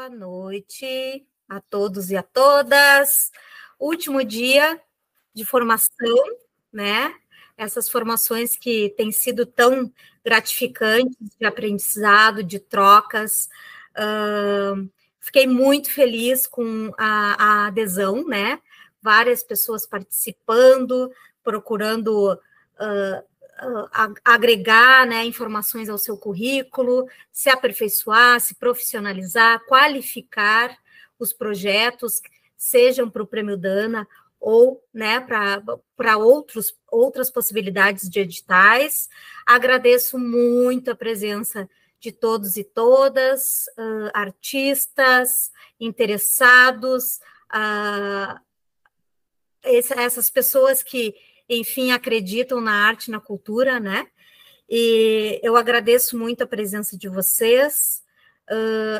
Boa noite a todos e a todas. Último dia de formação, né? Essas formações que têm sido tão gratificantes de aprendizado, de trocas. Fiquei muito feliz com a adesão, né? Várias pessoas participando, procurando agregar, né, informações ao seu currículo, se aperfeiçoar, se profissionalizar, qualificar os projetos, sejam para o Prêmio Dana ou, né, para outras possibilidades de editais. Agradeço muito a presença de todos e todas, artistas, interessados, essas pessoas que, enfim, acreditam na arte e na cultura, né? E eu agradeço muito a presença de vocês,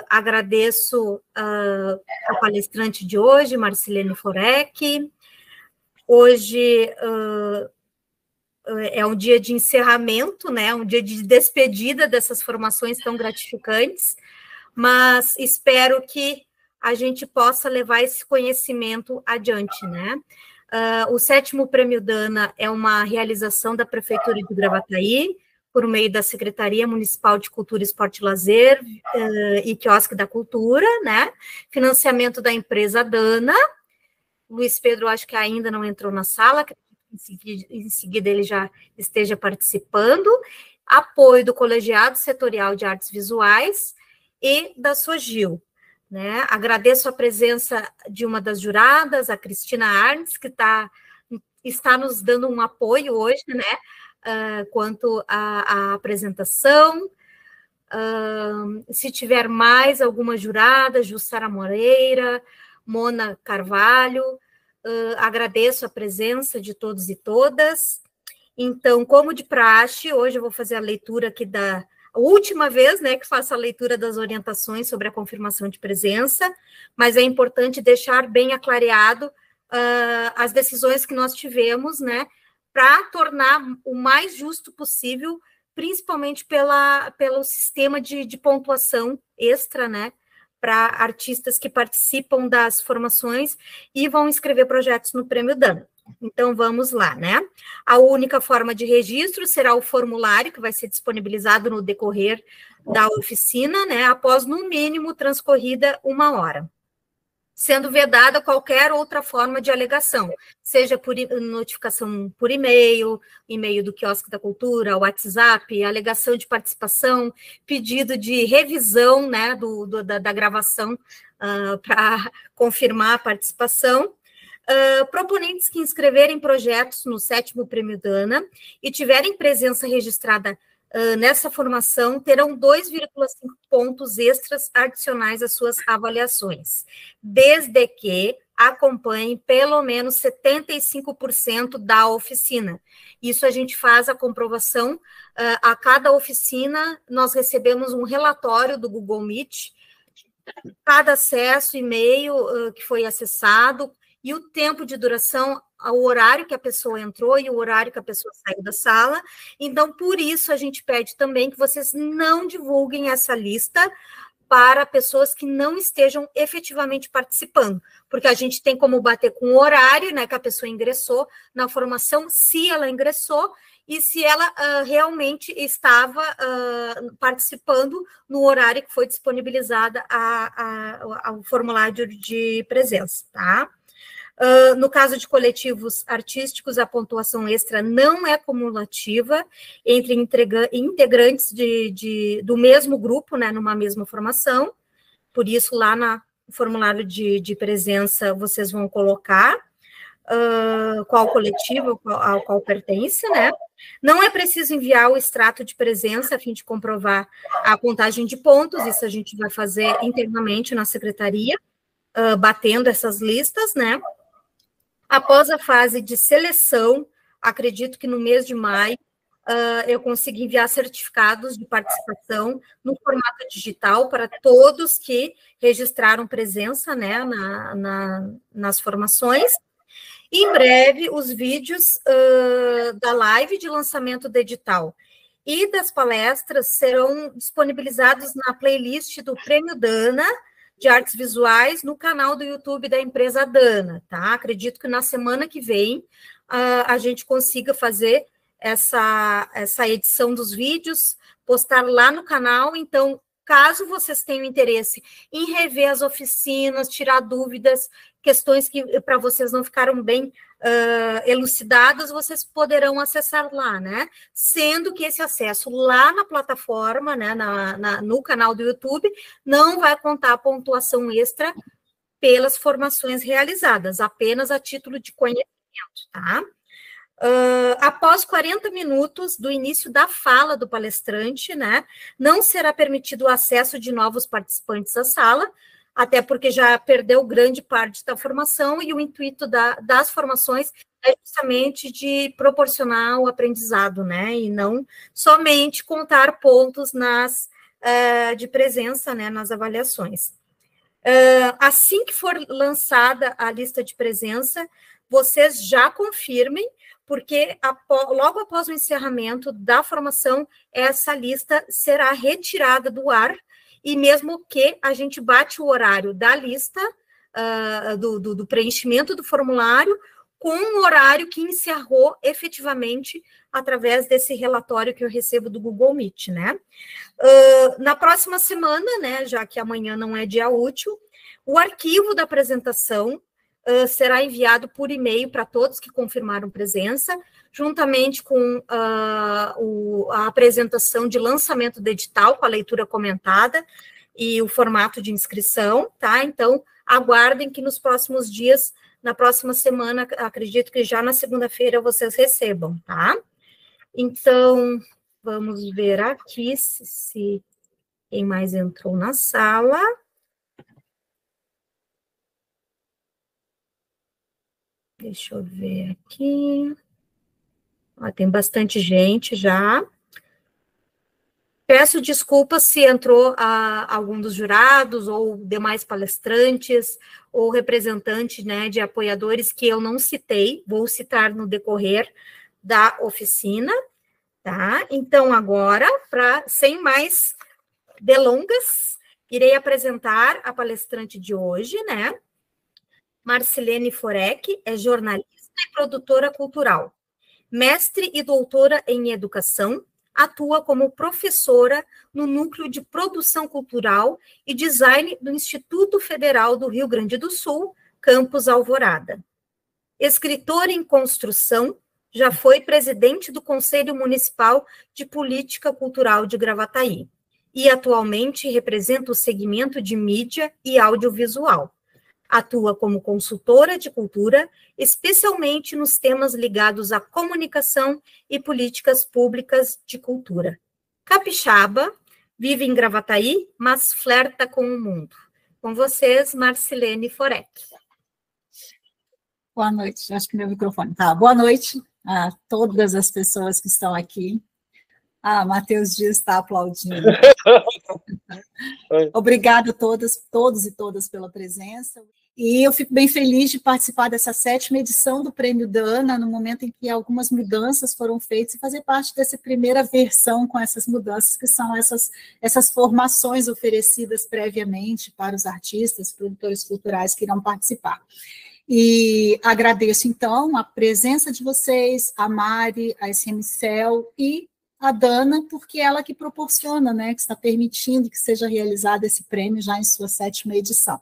agradeço a palestrante de hoje, Marcilene Forec. Hoje é um dia de encerramento, né? Um dia de despedida dessas formações tão gratificantes, mas espero que a gente possa levar esse conhecimento adiante, né? O 7º Prêmio Dana é uma realização da Prefeitura de Gravataí, por meio da Secretaria Municipal de Cultura, Esporte e Lazer e Quiosque da Cultura, né? Financiamento da empresa Dana. Luiz Pedro, acho que ainda não entrou na sala, em seguida ele já esteja participando. Apoio do Colegiado Setorial de Artes Visuais e da SOGIL. Né? Agradeço a presença de uma das juradas, a Cristina Arnes, que está nos dando um apoio hoje, né? Quanto à apresentação. Se tiver mais alguma jurada, Jussara Moreira, Mona Carvalho, agradeço a presença de todos e todas. Então, como de praxe, hoje eu vou fazer a leitura aqui a última vez, né, que faço a leitura das orientações sobre a confirmação de presença, mas é importante deixar bem aclareado as decisões que nós tivemos, né, para tornar o mais justo possível, principalmente pelo sistema de pontuação extra, né, para artistas que participam das formações e vão escrever projetos no Prêmio Dana. Então, vamos lá, né? A única forma de registro será o formulário, que vai ser disponibilizado no decorrer da oficina, né? Após, no mínimo, transcorrida 1 hora. Sendo vedada qualquer outra forma de alegação, seja por notificação por e-mail do Quiosque da Cultura, WhatsApp, alegação de participação, pedido de revisão, né, da gravação para confirmar a participação. Proponentes que inscreverem projetos no 7º Prêmio Dana e tiverem presença registrada nessa formação terão 2,5 pontos extras adicionais às suas avaliações, desde que acompanhem pelo menos 75% da oficina. Isso a gente faz a comprovação, a cada oficina nós recebemos um relatório do Google Meet, cada acesso, e-mail que foi acessado, e o tempo de duração, o horário que a pessoa entrou e o horário que a pessoa saiu da sala. Então, por isso, a gente pede também que vocês não divulguem essa lista para pessoas que não estejam efetivamente participando, porque a gente tem como bater com o horário, né, que a pessoa ingressou na formação, se ela ingressou, e se ela realmente estava participando no horário que foi disponibilizada ao formulário de presença, tá? No caso de coletivos artísticos, a pontuação extra não é cumulativa entre integrantes do mesmo grupo, né, numa mesma formação, por isso lá no formulário de presença vocês vão colocar qual coletivo ao qual pertence, né? Não é preciso enviar o extrato de presença a fim de comprovar a contagem de pontos, isso a gente vai fazer internamente na secretaria, batendo essas listas, né? Após a fase de seleção, acredito que no mês de maio, eu consegui enviar certificados de participação no formato digital para todos que registraram presença, né, nas formações. Em breve, os vídeos da live de lançamento do edital e das palestras serão disponibilizados na playlist do Prêmio Dana, de artes visuais no canal do YouTube da empresa Dana, tá? Acredito que na semana que vem a gente consiga fazer essa edição dos vídeos, postar lá no canal. Então, caso vocês tenham interesse em rever as oficinas, tirar dúvidas, questões que para vocês não ficaram bem elucidadas, vocês poderão acessar lá, né? Sendo que esse acesso lá na plataforma, né, no canal do YouTube, não vai contar a pontuação extra pelas formações realizadas, apenas a título de conhecimento, tá? Após 40 minutos do início da fala do palestrante, né, não será permitido o acesso de novos participantes à sala, até porque já perdeu grande parte da formação, e o intuito das formações é justamente de proporcionar o aprendizado, né, e não somente contar pontos de presença, né, nas avaliações. Assim que for lançada a lista de presença, vocês já confirmem, porque logo após o encerramento da formação, essa lista será retirada do ar, e mesmo que a gente bate o horário da lista, do preenchimento do formulário, com o horário que encerrou efetivamente através desse relatório que eu recebo do Google Meet, né? Na próxima semana, né, já que amanhã não é dia útil, o arquivo da apresentação será enviado por e-mail para todos que confirmaram presença, juntamente com a apresentação de lançamento do edital, com a leitura comentada e o formato de inscrição, tá? Então, aguardem que nos próximos dias, na próxima semana, acredito que já na segunda-feira vocês recebam, tá? Então, vamos ver aqui se quem mais entrou na sala. Deixa eu ver aqui. Tem bastante gente já. Peço desculpas se entrou algum dos jurados ou demais palestrantes ou representantes, né, de apoiadores que eu não citei, vou citar no decorrer da oficina, tá? Então, agora, sem mais delongas, irei apresentar a palestrante de hoje, né? Marcilene Forec é jornalista e produtora cultural, mestre e doutora em educação, atua como professora no Núcleo de Produção Cultural e Design do Instituto Federal do Rio Grande do Sul, Campus Alvorada. Escritora em construção, já foi presidente do Conselho Municipal de Política Cultural de Gravataí e atualmente representa o segmento de mídia e audiovisual. Atua como consultora de cultura, especialmente nos temas ligados à comunicação e políticas públicas de cultura. Capixaba, vive em Gravataí, mas flerta com o mundo. Com vocês, Marcilene Forec. Boa noite, acho que meu microfone tá. Boa noite a todas as pessoas que estão aqui. Matheus Dias está aplaudindo. Obrigada a todos e todas pela presença. E eu fico bem feliz de participar dessa 7ª edição do Prêmio Dana, no momento em que algumas mudanças foram feitas, e fazer parte dessa primeira versão com essas mudanças, que são essas formações oferecidas previamente para os artistas, produtores culturais que irão participar. E agradeço, então, a presença de vocês, a Mari, a SMCEL e a Dana, porque é ela que proporciona, né, que está permitindo que seja realizado esse prêmio já em sua 7ª edição.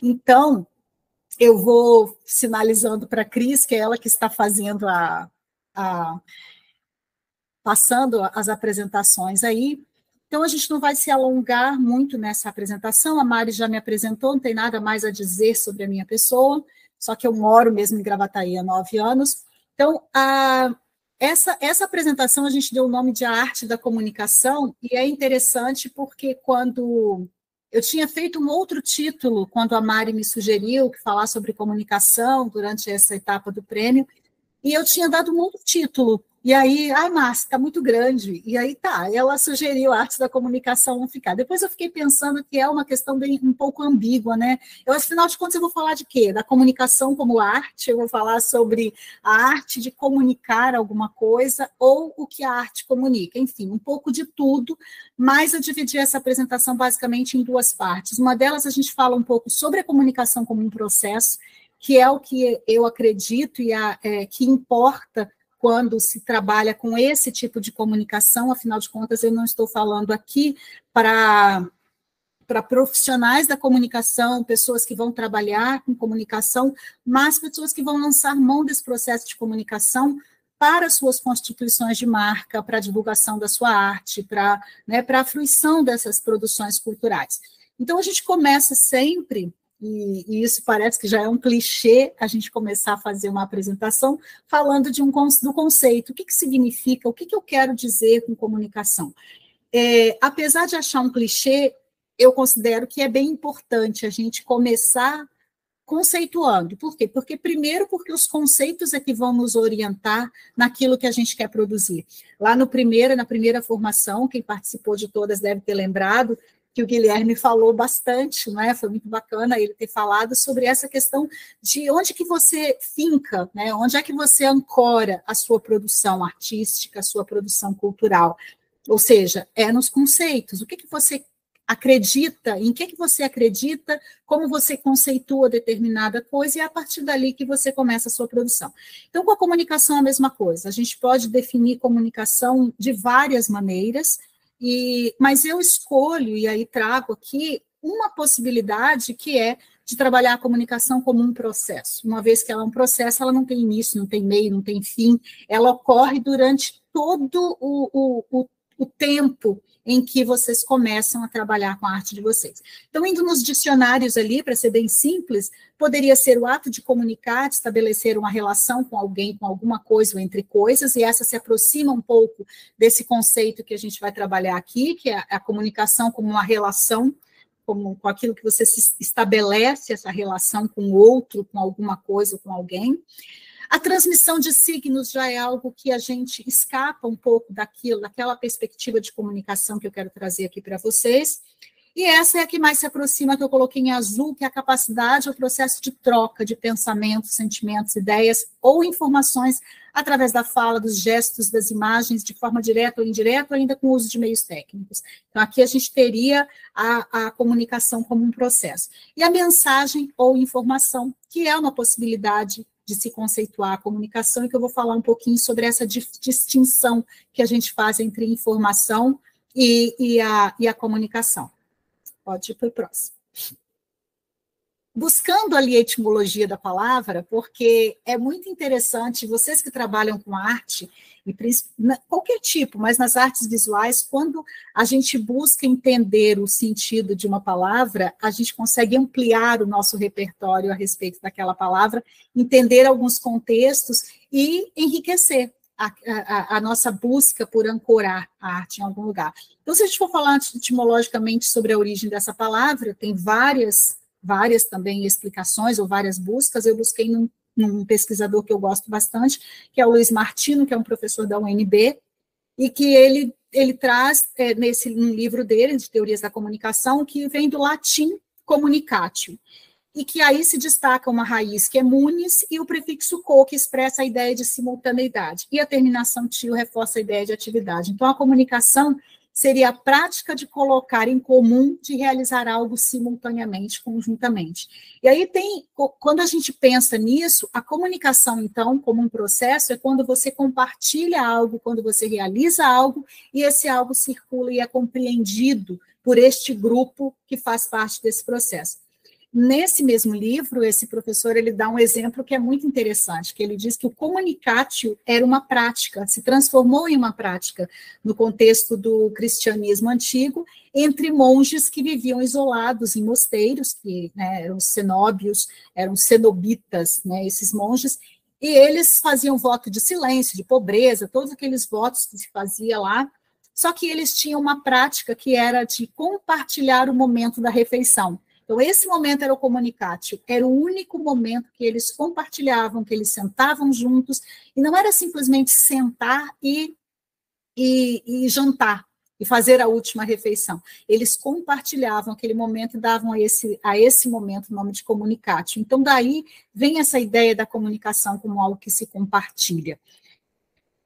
Então, eu vou sinalizando para a Cris, que é ela que está fazendo passando as apresentações aí. Então, a gente não vai se alongar muito nessa apresentação, a Mari já me apresentou, não tem nada mais a dizer sobre a minha pessoa, só que eu moro mesmo em Gravataí há 9 anos. Então, essa apresentação a gente deu o nome de A Arte da Comunicação, e é interessante porque quando eu tinha feito um outro título, quando a Mari me sugeriu que falar sobre comunicação durante essa etapa do prêmio, e eu tinha dado um outro título, E aí, Márcia, está muito grande. E aí ela sugeriu a arte da comunicação unificada. Depois eu fiquei pensando que é uma questão bem, um pouco ambígua, né? Eu, afinal de contas, eu vou falar de quê? Da comunicação como arte, eu vou falar sobre a arte de comunicar alguma coisa ou o que a arte comunica. Enfim, um pouco de tudo, mas eu dividi essa apresentação basicamente em duas partes. Uma delas a gente fala um pouco sobre a comunicação como um processo, que é o que eu acredito e que importa quando se trabalha com esse tipo de comunicação. Afinal de contas, eu não estou falando aqui para profissionais da comunicação, pessoas que vão trabalhar com comunicação, mas pessoas que vão lançar mão desse processo de comunicação para suas constituições de marca, para a divulgação da sua arte, para a fruição dessas produções culturais. Então, a gente começa sempre, e isso parece que já é um clichê, a gente começar a fazer uma apresentação falando do conceito, o que significa, o que eu quero dizer com comunicação. Apesar de achar um clichê, eu considero que é bem importante a gente começar conceituando. Por quê? Porque os conceitos é que vão nos orientar naquilo que a gente quer produzir. Lá na primeira formação, quem participou de todas deve ter lembrado que o Guilherme falou bastante, né? Foi muito bacana ele ter falado sobre essa questão de onde que você finca, né? Onde é que você ancora a sua produção artística, a sua produção cultural. Ou seja, nos conceitos. O que você acredita, em que você acredita, como você conceitua determinada coisa, e é a partir dali que você começa a sua produção. Então, com a comunicação é a mesma coisa. A gente pode definir comunicação de várias maneiras, mas eu escolho, e aí trago aqui, uma possibilidade que é de trabalhar a comunicação como um processo. Uma vez que ela é um processo, ela não tem início, não tem meio, não tem fim, ela ocorre durante todo o tempo em que vocês começam a trabalhar com a arte de vocês. Então, indo nos dicionários ali, para ser bem simples, poderia ser o ato de comunicar, de estabelecer uma relação com alguém, com alguma coisa ou entre coisas, e essa se aproxima um pouco desse conceito que a gente vai trabalhar aqui, que é a comunicação como uma relação, com aquilo que você se estabelece, essa relação com o outro, com alguma coisa ou com alguém. A transmissão de signos já é algo que a gente escapa um pouco daquela perspectiva de comunicação que eu quero trazer aqui para vocês. E essa é a que mais se aproxima, que eu coloquei em azul, que é a capacidade ou processo de troca de pensamentos, sentimentos, ideias ou informações através da fala, dos gestos, das imagens, de forma direta ou indireta, ou ainda com o uso de meios técnicos. Então, aqui a gente teria a comunicação como um processo. E a mensagem ou informação, que é uma possibilidade de se conceituar a comunicação, e que eu vou falar um pouquinho sobre essa distinção que a gente faz entre informação e a comunicação. Pode ir para o próximo. Buscando ali a etimologia da palavra, porque é muito interessante, vocês que trabalham com arte, e qualquer tipo, mas nas artes visuais, quando a gente busca entender o sentido de uma palavra, a gente consegue ampliar o nosso repertório a respeito daquela palavra, entender alguns contextos e enriquecer a nossa busca por ancorar a arte em algum lugar. Então, se a gente for falar etimologicamente sobre a origem dessa palavra, tem várias também explicações ou várias buscas. Eu busquei num pesquisador que eu gosto bastante, que é o Luiz Martino, que é um professor da UNB, e que ele traz, num livro dele, de Teorias da Comunicação, que vem do latim communicatio, e que aí se destaca uma raiz que é munis e o prefixo co, que expressa a ideia de simultaneidade, e a terminação tio reforça a ideia de atividade. Então, a comunicação seria a prática de colocar em comum, de realizar algo simultaneamente, conjuntamente. E aí quando a gente pensa nisso, a comunicação, então, como um processo, é quando você compartilha algo, quando você realiza algo, e esse algo circula e é compreendido por este grupo que faz parte desse processo. Nesse mesmo livro, esse professor ele dá um exemplo que é muito interessante, que ele diz que o communicatio era uma prática, se transformou em uma prática no contexto do cristianismo antigo, entre monges que viviam isolados em mosteiros, que eram cenóbios, eram cenobitas, esses monges, e eles faziam voto de silêncio, de pobreza, todos aqueles votos que se fazia lá, só que eles tinham uma prática que era de compartilhar o momento da refeição. Então, esse momento era o comunicatio, era o único momento que eles compartilhavam, que eles sentavam juntos, e não era simplesmente sentar e jantar, e fazer a última refeição. Eles compartilhavam aquele momento e davam a esse momento o nome de comunicatio. Então, daí vem essa ideia da comunicação como algo que se compartilha.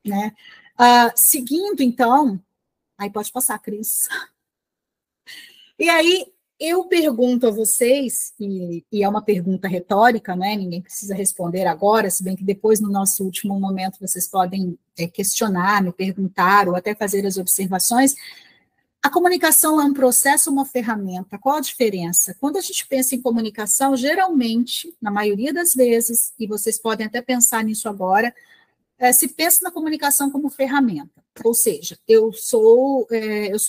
Né? Seguindo, então... Aí pode passar, Cris. E aí, eu pergunto a vocês, e é uma pergunta retórica, né? Ninguém precisa responder agora, se bem que depois, no nosso último momento, vocês podem questionar, me perguntar, ou até fazer as observações. A comunicação é um processo ou uma ferramenta? Qual a diferença? Quando a gente pensa em comunicação, geralmente, na maioria das vezes, e vocês podem até pensar nisso agora, se pensa na comunicação como ferramenta. Ou seja, eu sou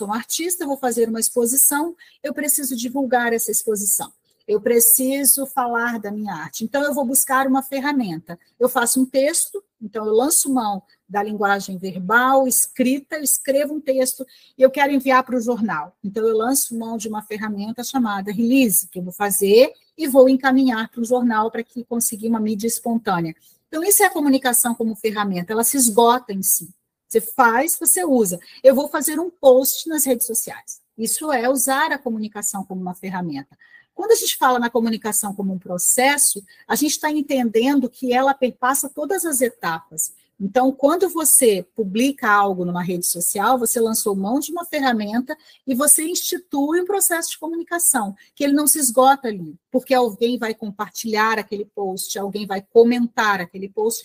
um artista, vou fazer uma exposição, eu preciso divulgar essa exposição, eu preciso falar da minha arte, então eu vou buscar uma ferramenta. Eu faço um texto, então eu lanço mão da linguagem verbal, escrita, eu escrevo um texto e eu quero enviar para o jornal. Então eu lanço mão de uma ferramenta chamada release, que eu vou fazer e vou encaminhar para o jornal para que consiga uma mídia espontânea. Então, isso é a comunicação como ferramenta, ela se esgota em si. Você faz, você usa. Eu vou fazer um post nas redes sociais. Isso é usar a comunicação como uma ferramenta. Quando a gente fala na comunicação como um processo, a gente está entendendo que ela perpassa todas as etapas. Então, quando você publica algo numa rede social, você lançou mão de uma ferramenta e você institui um processo de comunicação, que ele não se esgota ali, porque alguém vai compartilhar aquele post, alguém vai comentar aquele post,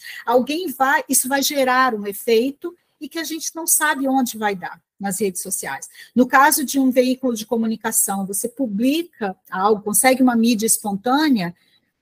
isso vai gerar um efeito e que a gente não sabe onde vai dar nas redes sociais. No caso de um veículo de comunicação, você publica algo, consegue uma mídia espontânea,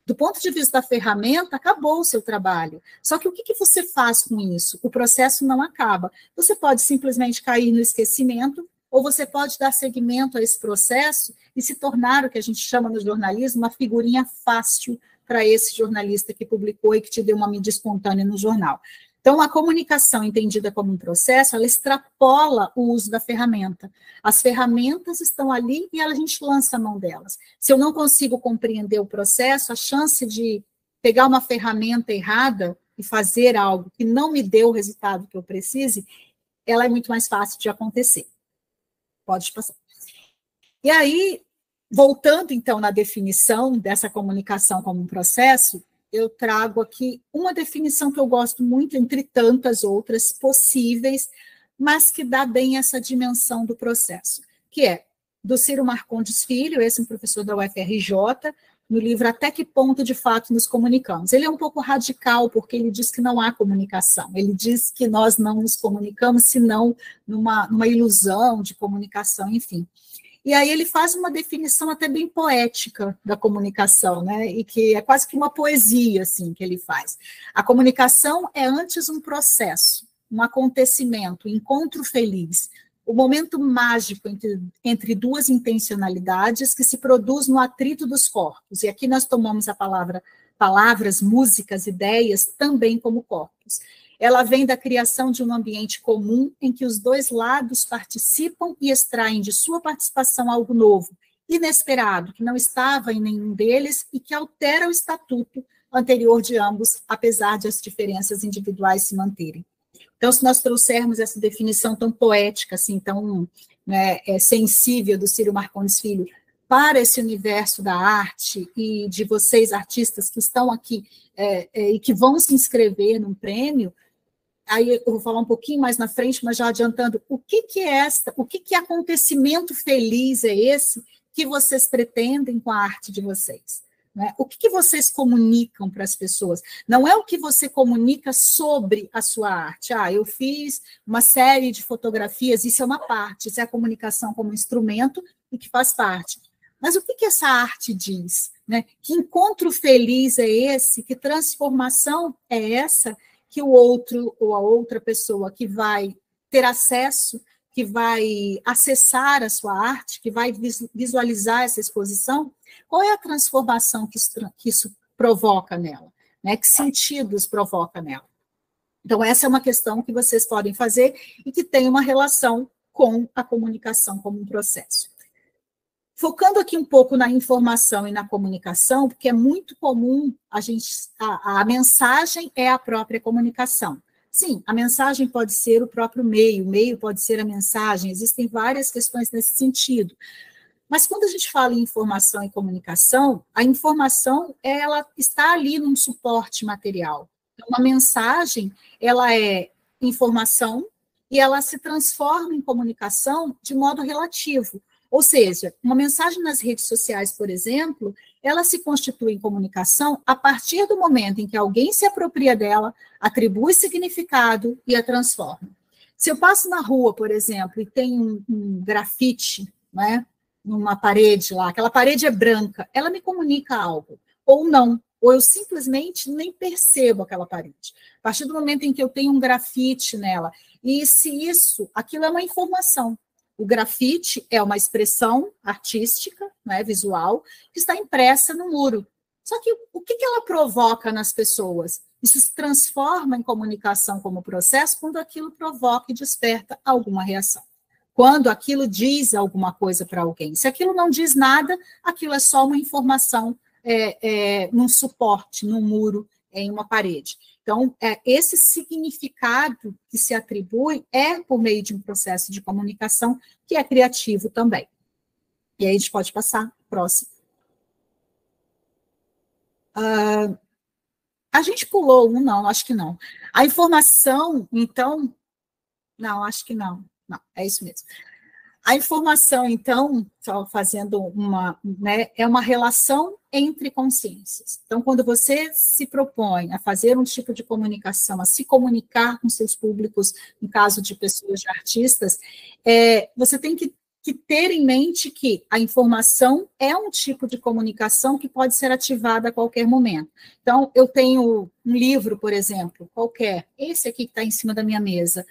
do ponto de vista da ferramenta, acabou o seu trabalho. Só que o que você faz com isso? O processo não acaba. Você pode simplesmente cair no esquecimento, ou você pode dar seguimento a esse processo e se tornar o que a gente chama no jornalismo uma figurinha fácil para esse jornalista que publicou e que te deu uma mídia espontânea no jornal. Então, a comunicação entendida como um processo, ela extrapola o uso da ferramenta. As ferramentas estão ali e a gente lança a mão delas. Se eu não consigo compreender o processo, a chance de pegar uma ferramenta errada e fazer algo que não me dê o resultado que eu precise, ela é muito mais fácil de acontecer. Pode passar. E aí, voltando então na definição dessa comunicação como um processo, eu trago aqui uma definição que eu gosto muito, entre tantas outras possíveis, mas que dá bem essa dimensão do processo, que é do Ciro Marcondes Filho, esse é um professor da UFRJ, no livro Até que Ponto, de Fato, Nos Comunicamos. Ele é um pouco radical, porque ele diz que não há comunicação, ele diz que nós não nos comunicamos, senão numa ilusão de comunicação, enfim. E aí ele faz uma definição até bem poética da comunicação, né? E que é quase que uma poesia assim, que ele faz. A comunicação é antes um processo, um acontecimento, um encontro feliz, o momento mágico entre duas intencionalidades que se produz no atrito dos corpos. E aqui nós tomamos a palavras, músicas, ideias, também como corpos. Ela vem da criação de um ambiente comum em que os dois lados participam e extraem de sua participação algo novo, inesperado, que não estava em nenhum deles e que altera o estatuto anterior de ambos, apesar de as diferenças individuais se manterem. Então, se nós trouxermos essa definição tão poética, assim, tão sensível do Ciro Marcondes Filho para esse universo da arte e de vocês, artistas que estão aqui e que vão se inscrever num prêmio, aí eu vou falar um pouquinho mais na frente, mas já adiantando, o que acontecimento feliz é esse que vocês pretendem com a arte de vocês? Né? O que vocês comunicam para as pessoas? Não é o que você comunica sobre a sua arte. Eu fiz uma série de fotografias, isso é uma parte, isso é a comunicação como instrumento e que faz parte. Mas o que essa arte diz? Né? Que encontro feliz é esse? Que transformação é essa que o outro ou a outra pessoa que vai ter acesso, que vai acessar a sua arte, que vai visualizar essa exposição, qual é a transformação que isso provoca nela? Né? Que sentidos provoca nela? Então, essa é uma questão que vocês podem fazer e que tem uma relação com a comunicação como um processo. Focando aqui um pouco na informação e na comunicação, porque é muito comum a mensagem é a própria comunicação. Sim, a mensagem pode ser o próprio meio, o meio pode ser a mensagem, existem várias questões nesse sentido. Mas quando a gente fala em informação e comunicação, a informação ela está ali num suporte material. Então, uma mensagem, ela é informação e ela se transforma em comunicação de modo relativo. Ou seja, uma mensagem nas redes sociais, por exemplo, ela se constitui em comunicação a partir do momento em que alguém se apropria dela, atribui significado e a transforma. Se eu passo na rua, por exemplo, e tem um grafite, né, numa parede lá, aquela parede é branca, ela me comunica algo, ou não, ou eu simplesmente nem percebo aquela parede. A partir do momento em que eu tenho um grafite nela, e se aquilo é uma informação. O grafite é uma expressão artística, né, visual, que está impressa no muro. Só que o que ela provoca nas pessoas? Isso se transforma em comunicação como processo quando aquilo provoca e desperta alguma reação. Quando aquilo diz alguma coisa para alguém. Se aquilo não diz nada, aquilo é só uma informação num suporte, num muro, em uma parede. Então, esse significado que se atribui é por meio de um processo de comunicação que é criativo também. E aí a gente pode passar próximo. A gente pulou um, não, acho que não. A informação, então, não, acho que não. Não, é isso mesmo. A informação, então, só fazendo é uma relação entre consciências. Então, quando você se propõe a fazer um tipo de comunicação, a se comunicar com seus públicos, no caso de pessoas, de artistas, você tem que ter em mente que a informação é um tipo de comunicação que pode ser ativada a qualquer momento. Então, eu tenho um livro, por exemplo, qualquer, esse aqui que está em cima da minha mesa.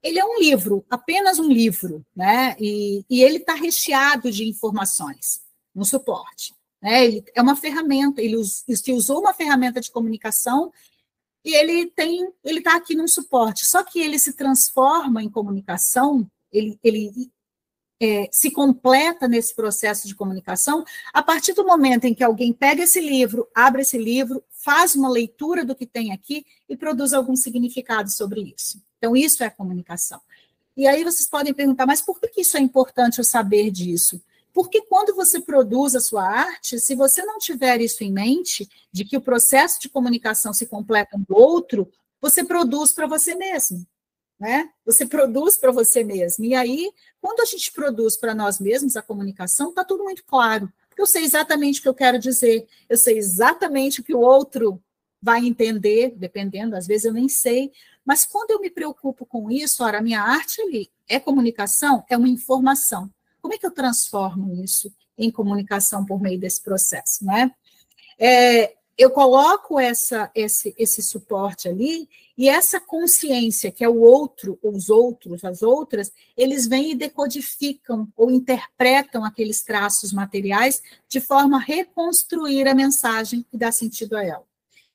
Ele é um livro, apenas um livro, né? E ele está recheado de informações, um suporte. Né? Ele é uma ferramenta, ele usou uma ferramenta de comunicação e ele está aqui num suporte. Só que ele se transforma em comunicação, ele se completa nesse processo de comunicação a partir do momento em que alguém pega esse livro, abre esse livro, faz uma leitura do que tem aqui e produz algum significado sobre isso. Então, isso é a comunicação. E aí vocês podem perguntar, mas por que isso é importante eu saber disso? Porque quando você produz a sua arte, se você não tiver isso em mente, de que o processo de comunicação se completa no outro, você produz para você mesmo. Né? Você produz para você mesmo. E aí, quando a gente produz para nós mesmos a comunicação, está tudo muito claro. Porque eu sei exatamente o que eu quero dizer, eu sei exatamente o que o outro vai entender, dependendo, às vezes eu nem sei. Mas quando eu me preocupo com isso, ora, a minha arte ali é comunicação, é uma informação. Como é que eu transformo isso em comunicação por meio desse processo? Né? Eu coloco esse suporte ali, e essa consciência, que é o outro, os outros, as outras, eles vêm e decodificam ou interpretam aqueles traços materiais de forma a reconstruir a mensagem e dar sentido a ela.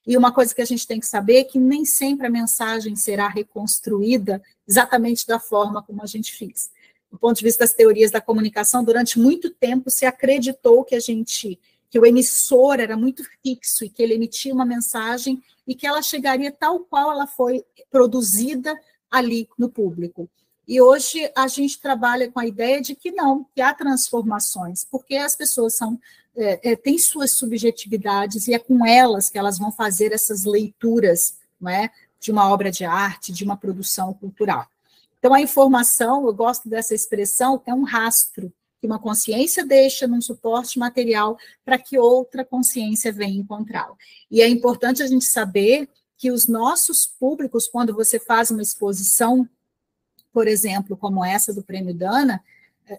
E uma coisa que a gente tem que saber é que nem sempre a mensagem será reconstruída exatamente da forma como a gente fez. Do ponto de vista das teorias da comunicação, durante muito tempo se acreditou que o emissor era muito fixo e que ele emitia uma mensagem e que ela chegaria tal qual ela foi produzida ali no público. E hoje a gente trabalha com a ideia de que não, que há transformações, porque as pessoas têm suas subjetividades e é com elas que elas vão fazer essas leituras, não é, de uma obra de arte, de uma produção cultural. Então, a informação, eu gosto dessa expressão, é um rastro que uma consciência deixa num suporte material para que outra consciência venha encontrá-lo. E é importante a gente saber que os nossos públicos, quando você faz uma exposição, por exemplo, como essa do Prêmio Dana,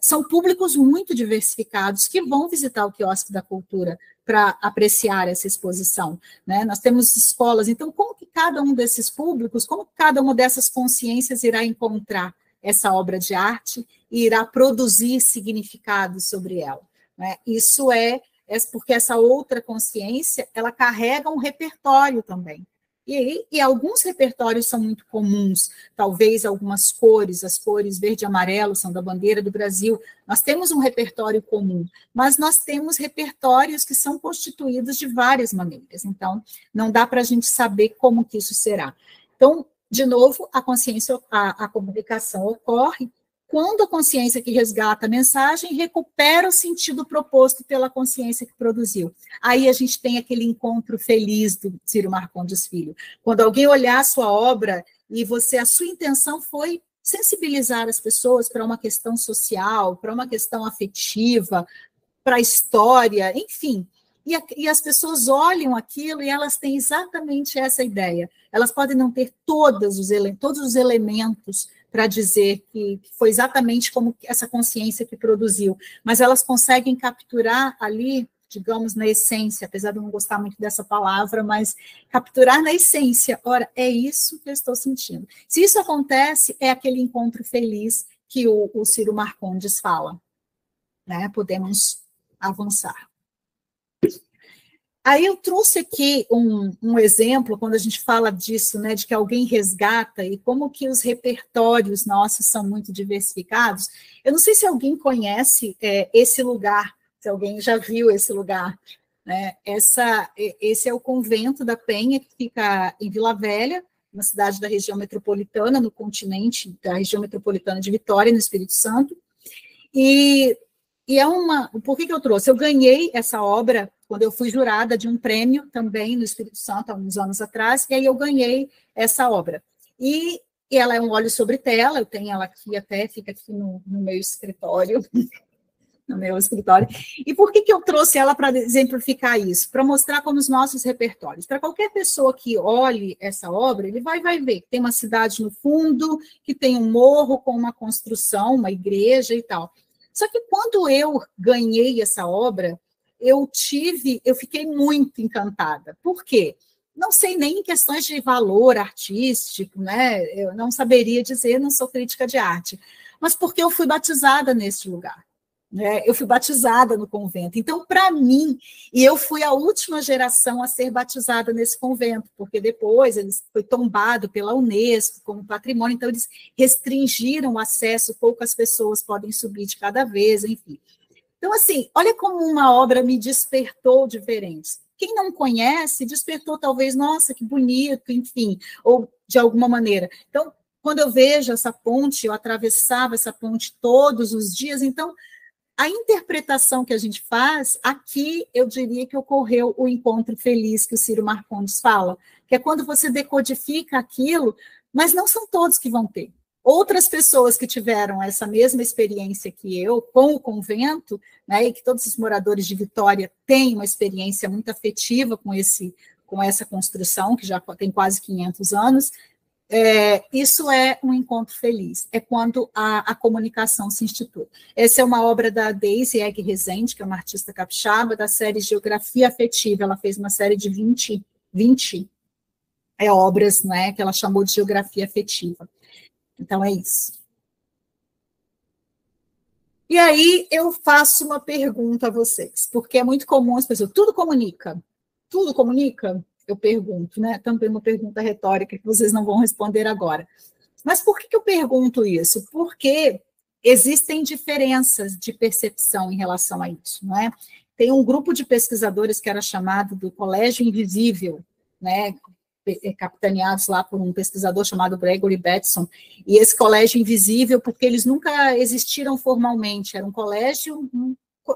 são públicos muito diversificados que vão visitar o Quiosque da Cultura para apreciar essa exposição. Né? Nós temos escolas, então como que cada um desses públicos, como que cada uma dessas consciências irá encontrar essa obra de arte e irá produzir significados sobre ela. Né? Isso é porque essa outra consciência, ela carrega um repertório também. E alguns repertórios são muito comuns, talvez algumas cores, as cores verde e amarelo são da bandeira do Brasil, nós temos um repertório comum, mas nós temos repertórios que são constituídos de várias maneiras, então não dá para a gente saber como que isso será. Então, de novo, a consciência, a comunicação ocorre quando a consciência que resgata a mensagem recupera o sentido proposto pela consciência que produziu. Aí a gente tem aquele encontro feliz do Ciro Marcondes Filho. Quando alguém olhar a sua obra e a sua intenção foi sensibilizar as pessoas para uma questão social, para uma questão afetiva, para a história, enfim. E as pessoas olham aquilo e elas têm exatamente essa ideia. Elas podem não ter todos os elementos para dizer que foi exatamente como essa consciência que produziu, mas elas conseguem capturar ali, digamos, na essência, apesar de eu não gostar muito dessa palavra, mas capturar na essência. Ora, é isso que eu estou sentindo. Se isso acontece, é aquele encontro feliz que o Ciro Marcondes fala. Né? Podemos avançar. Aí eu trouxe aqui um exemplo, quando a gente fala disso, né, de que alguém resgata e como que os repertórios nossos são muito diversificados. Eu não sei se alguém conhece esse lugar, se alguém já viu esse lugar. Né? Esse é o Convento da Penha, que fica em Vila Velha, uma cidade da região metropolitana, no continente, da região metropolitana de Vitória, no Espírito Santo. E por que eu trouxe? Eu ganhei essa obra quando eu fui jurada de um prêmio também no Espírito Santo, há uns anos atrás, e aí eu ganhei essa obra. E ela é um óleo sobre tela, eu tenho ela aqui até, fica aqui no meu escritório, no meu escritório. E por que eu trouxe ela para exemplificar isso? Para mostrar como os nossos repertórios. Para qualquer pessoa que olhe essa obra, ele vai ver que tem uma cidade no fundo, que tem um morro com uma construção, uma igreja e tal. Só que quando eu ganhei essa obra, eu fiquei muito encantada. Por quê? Não sei nem em questões de valor artístico, né? Eu não saberia dizer, não sou crítica de arte, mas porque eu fui batizada neste lugar. Né? Eu fui batizada no convento. Então, para mim, e eu fui a última geração a ser batizada nesse convento, porque depois ele foi tombado pela Unesco como patrimônio, então eles restringiram o acesso, poucas pessoas podem subir de cada vez, enfim. Então, assim, olha como uma obra me despertou diferentes. Quem não conhece, despertou talvez, nossa, que bonito, enfim, ou de alguma maneira. Então, quando eu vejo essa ponte, eu atravessava essa ponte todos os dias, então, a interpretação que a gente faz, aqui eu diria que ocorreu o encontro feliz que o Ciro Marcondes fala, que é quando você decodifica aquilo, mas não são todos que vão ter. Outras pessoas que tiveram essa mesma experiência que eu, com o convento, né, e que todos os moradores de Vitória têm uma experiência muito afetiva com essa construção, que já tem quase 500 anos, isso é um encontro feliz, é quando a comunicação se institui. Essa é uma obra da Daisy Egg Rezende, que é uma artista capixaba, da série Geografia Afetiva. Ela fez uma série de 20 obras, né, que ela chamou de Geografia Afetiva. Então, é isso. E aí, eu faço uma pergunta a vocês, porque é muito comum as pessoas, tudo comunica? Tudo comunica? Eu pergunto, né? Também uma pergunta retórica que vocês não vão responder agora. Mas por que eu pergunto isso? Porque existem diferenças de percepção em relação a isso, não é? Tem um grupo de pesquisadores que era chamado do Colégio Invisível, né? Capitaneados lá por um pesquisador chamado Gregory Bateson, e esse colégio invisível, porque eles nunca existiram formalmente, era um colégio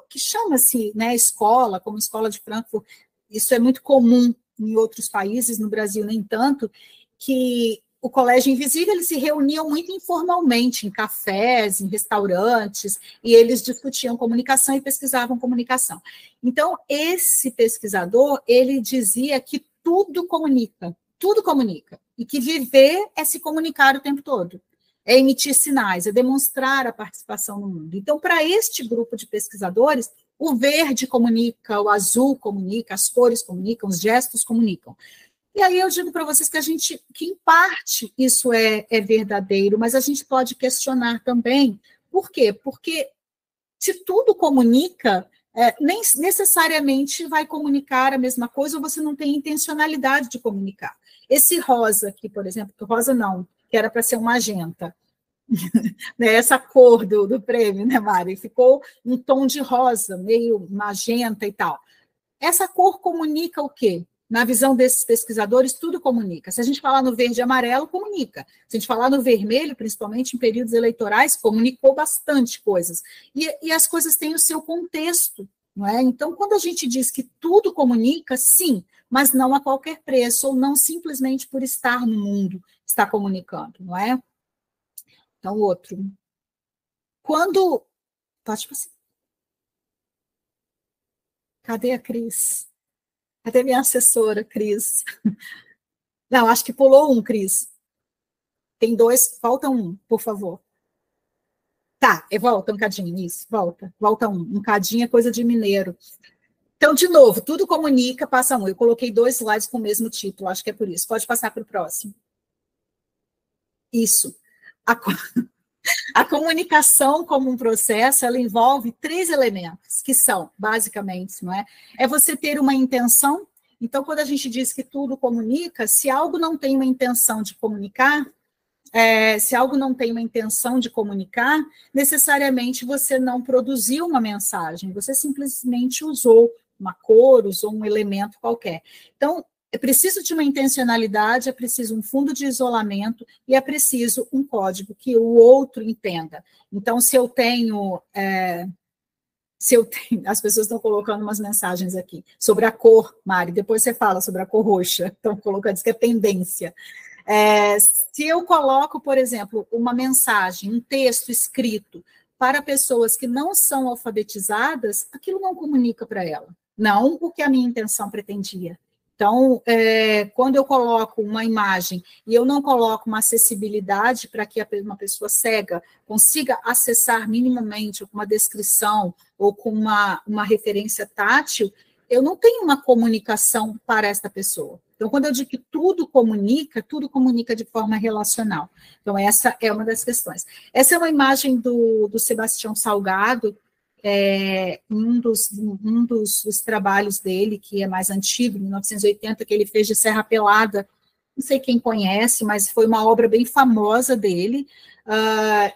que chama-se, né, escola, como Escola de Frankfurt. Isso é muito comum em outros países, no Brasil nem tanto, que o colégio invisível, eles se reuniam muito informalmente, em cafés, em restaurantes, e eles discutiam comunicação e pesquisavam comunicação. Então, esse pesquisador, ele dizia que tudo comunica, e que viver é se comunicar o tempo todo, é emitir sinais, é demonstrar a participação no mundo. Então, para este grupo de pesquisadores, o verde comunica, o azul comunica, as cores comunicam, os gestos comunicam. E aí eu digo para vocês que em parte isso é verdadeiro, mas a gente pode questionar também. Por quê? Porque se tudo comunica, nem necessariamente vai comunicar a mesma coisa ou você não tem intencionalidade de comunicar. Esse rosa aqui, por exemplo, que rosa não, que era para ser um magenta, né, essa cor do prêmio, né, Mari? Ficou um tom de rosa, meio magenta e tal. Essa cor comunica o quê? Na visão desses pesquisadores, tudo comunica. Se a gente falar no verde e amarelo, comunica. Se a gente falar no vermelho, principalmente em períodos eleitorais, comunicou bastante coisas. E as coisas têm o seu contexto, não é? Então, quando a gente diz que tudo comunica, sim, mas não a qualquer preço, ou não simplesmente por estar no mundo, está comunicando, não é? Então, outro. Quando... Pode passar. Cadê a Cris? Cadê minha assessora, Cris? Não, acho que pulou um, Cris. Tem dois, falta um, por favor. Tá, volta um cadinho, isso, volta um cadinho é coisa de mineiro. Então, de novo, tudo comunica, passa um. Eu coloquei 2 slides com o mesmo título, acho que é por isso. Pode passar para o próximo. Isso. A comunicação como um processo, ela envolve 3 elementos, que são, basicamente, não é? É você ter uma intenção. Então, quando a gente diz que tudo comunica, se algo não tem uma intenção de comunicar, necessariamente você não produziu uma mensagem, você simplesmente usou uma cor, usou um elemento qualquer. Então, é preciso de uma intencionalidade, é preciso um fundo de isolamento e é preciso um código que o outro entenda. Então, se eu tenho, as pessoas estão colocando umas mensagens aqui sobre a cor, Mari, depois você fala sobre a cor roxa, estão colocando, diz que é tendência. Se eu coloco, por exemplo, uma mensagem, um texto escrito para pessoas que não são alfabetizadas, aquilo não comunica para ela, não o que a minha intenção pretendia. Então, quando eu coloco uma imagem e eu não coloco uma acessibilidade para que uma pessoa cega consiga acessar minimamente com uma descrição ou com uma referência tátil, eu não tenho uma comunicação para esta pessoa. Então, quando eu digo que tudo comunica de forma relacional. Então, essa é uma das questões. Essa é uma imagem do Sebastião Salgado, um dos trabalhos dele, que é mais antigo, 1980, que ele fez de Serra Pelada. Não sei quem conhece, mas foi uma obra bem famosa dele,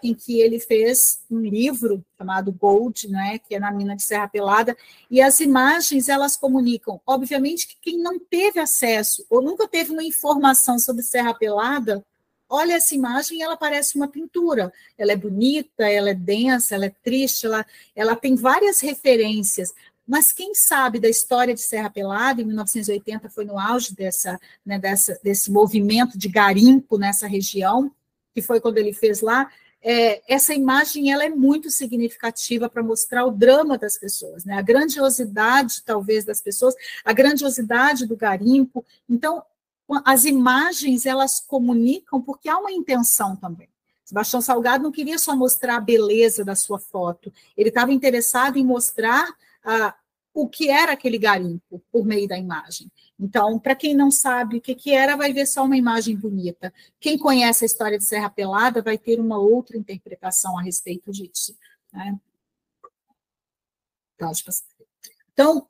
em que ele fez um livro chamado Gold, né, que é na mina de Serra Pelada, e as imagens, elas comunicam. Obviamente que quem não teve acesso, ou nunca teve uma informação sobre Serra Pelada, olha essa imagem e ela parece uma pintura. Ela é bonita, ela é densa, ela é triste, ela tem várias referências. Mas quem sabe da história de Serra Pelada, em 1980 foi no auge desse movimento de garimpo nessa região, que foi quando ele fez lá, essa imagem ela é muito significativa para mostrar o drama das pessoas, né? A grandiosidade, talvez, das pessoas, a grandiosidade do garimpo. Então, as imagens, elas comunicam porque há uma intenção também. Sebastião Salgado não queria só mostrar a beleza da sua foto, ele estava interessado em mostrar o que era aquele garimpo por meio da imagem. Então, para quem não sabe o que era, vai ver só uma imagem bonita. Quem conhece a história de Serra Pelada vai ter uma outra interpretação a respeito disso, né? Então,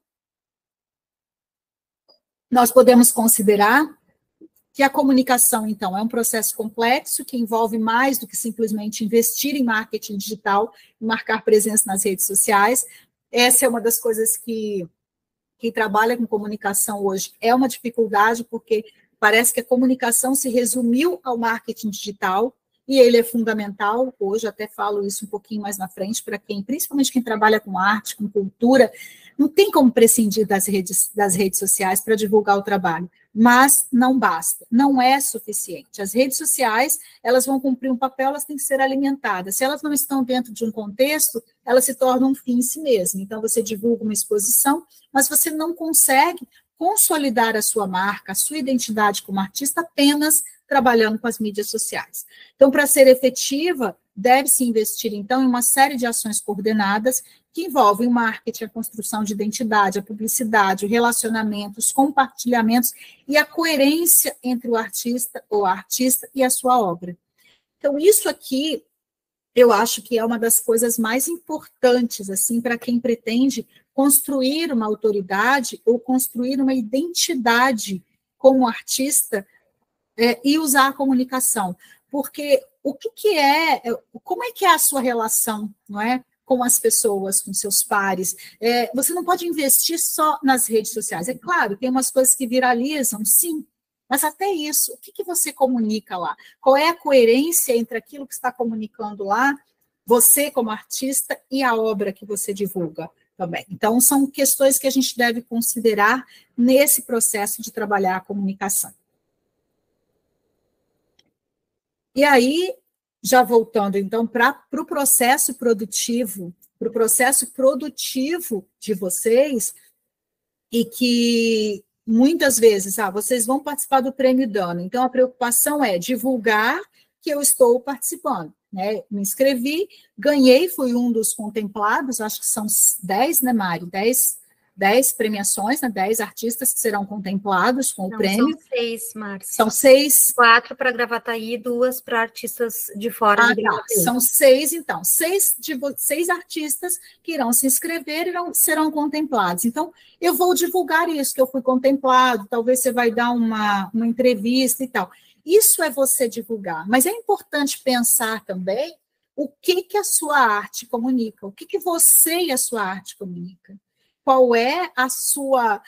nós podemos considerar que a comunicação, então, é um processo complexo que envolve mais do que simplesmente investir em marketing digital e marcar presença nas redes sociais. Essa é uma das coisas que quem trabalha com comunicação hoje é uma dificuldade, porque parece que a comunicação se resumiu ao marketing digital, e ele é fundamental, hoje até falo isso um pouquinho mais na frente, para quem, principalmente quem trabalha com arte, com cultura, não tem como prescindir das redes sociais para divulgar o trabalho, mas não basta, não é suficiente. As redes sociais, elas vão cumprir um papel, elas têm que ser alimentadas. Se elas não estão dentro de um contexto, elas se tornam um fim em si mesmo. Então, você divulga uma exposição, mas você não consegue consolidar a sua marca, a sua identidade como artista apenas trabalhando com as mídias sociais. Então, para ser efetiva, deve-se investir, então, em uma série de ações coordenadas que envolvem o marketing, a construção de identidade, a publicidade, o relacionamento, os compartilhamentos e a coerência entre o artista e a sua obra. Então, isso aqui eu acho que é uma das coisas mais importantes, assim, para quem pretende construir uma autoridade ou construir uma identidade como artista, e usar a comunicação. Porque como é que é a sua relação, não é? Com as pessoas, com seus pares. Você não pode investir só nas redes sociais. É claro, tem umas coisas que viralizam, sim, mas até isso, o que você comunica lá? Qual é a coerência entre aquilo que está comunicando lá, você como artista, e a obra que você divulga também? Então, são questões que a gente deve considerar nesse processo de trabalhar a comunicação. E aí, já voltando, então, para o processo produtivo de vocês, e que muitas vezes, vocês vão participar do Prêmio Dana, então a preocupação é divulgar que eu estou participando, né? Me inscrevi, ganhei, fui um dos contemplados, acho que são 10, né, Mari? 10 premiações, né? 10 artistas que serão contemplados com o prêmio. São 6, Márcia. São 6. 4 para Gravataí e 2 para artistas de fora de Gravataí. São 6, então. 6 artistas que irão se inscrever e serão contemplados. Então, eu vou divulgar isso, que eu fui contemplado, talvez você vai dar uma entrevista e tal. Isso é você divulgar. Mas é importante pensar também o que a sua arte comunica, o que você e a sua arte comunica. Qual é a sua...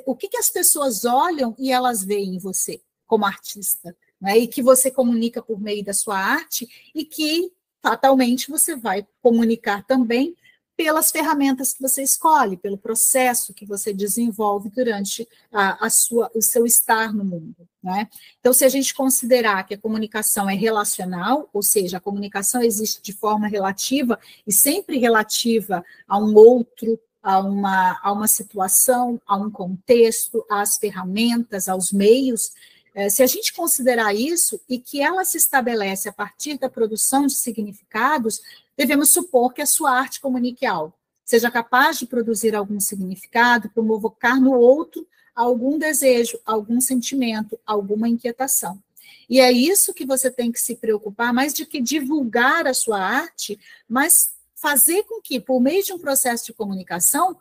o que as pessoas olham e elas veem em você como artista, né? E que você comunica por meio da sua arte e que, fatalmente, você vai comunicar também pelas ferramentas que você escolhe, pelo processo que você desenvolve durante o seu estar no mundo, né? Então, se a gente considerar que a comunicação é relacional, ou seja, a comunicação existe de forma relativa e sempre relativa a um outro, a uma situação, a um contexto, às ferramentas, aos meios, se a gente considerar isso e que ela se estabelece a partir da produção de significados, devemos supor que a sua arte comunique algo, seja capaz de produzir algum significado, provocar no outro algum desejo, algum sentimento, alguma inquietação. E é isso que você tem que se preocupar, mais de que divulgar a sua arte, mas fazer com que, por meio de um processo de comunicação,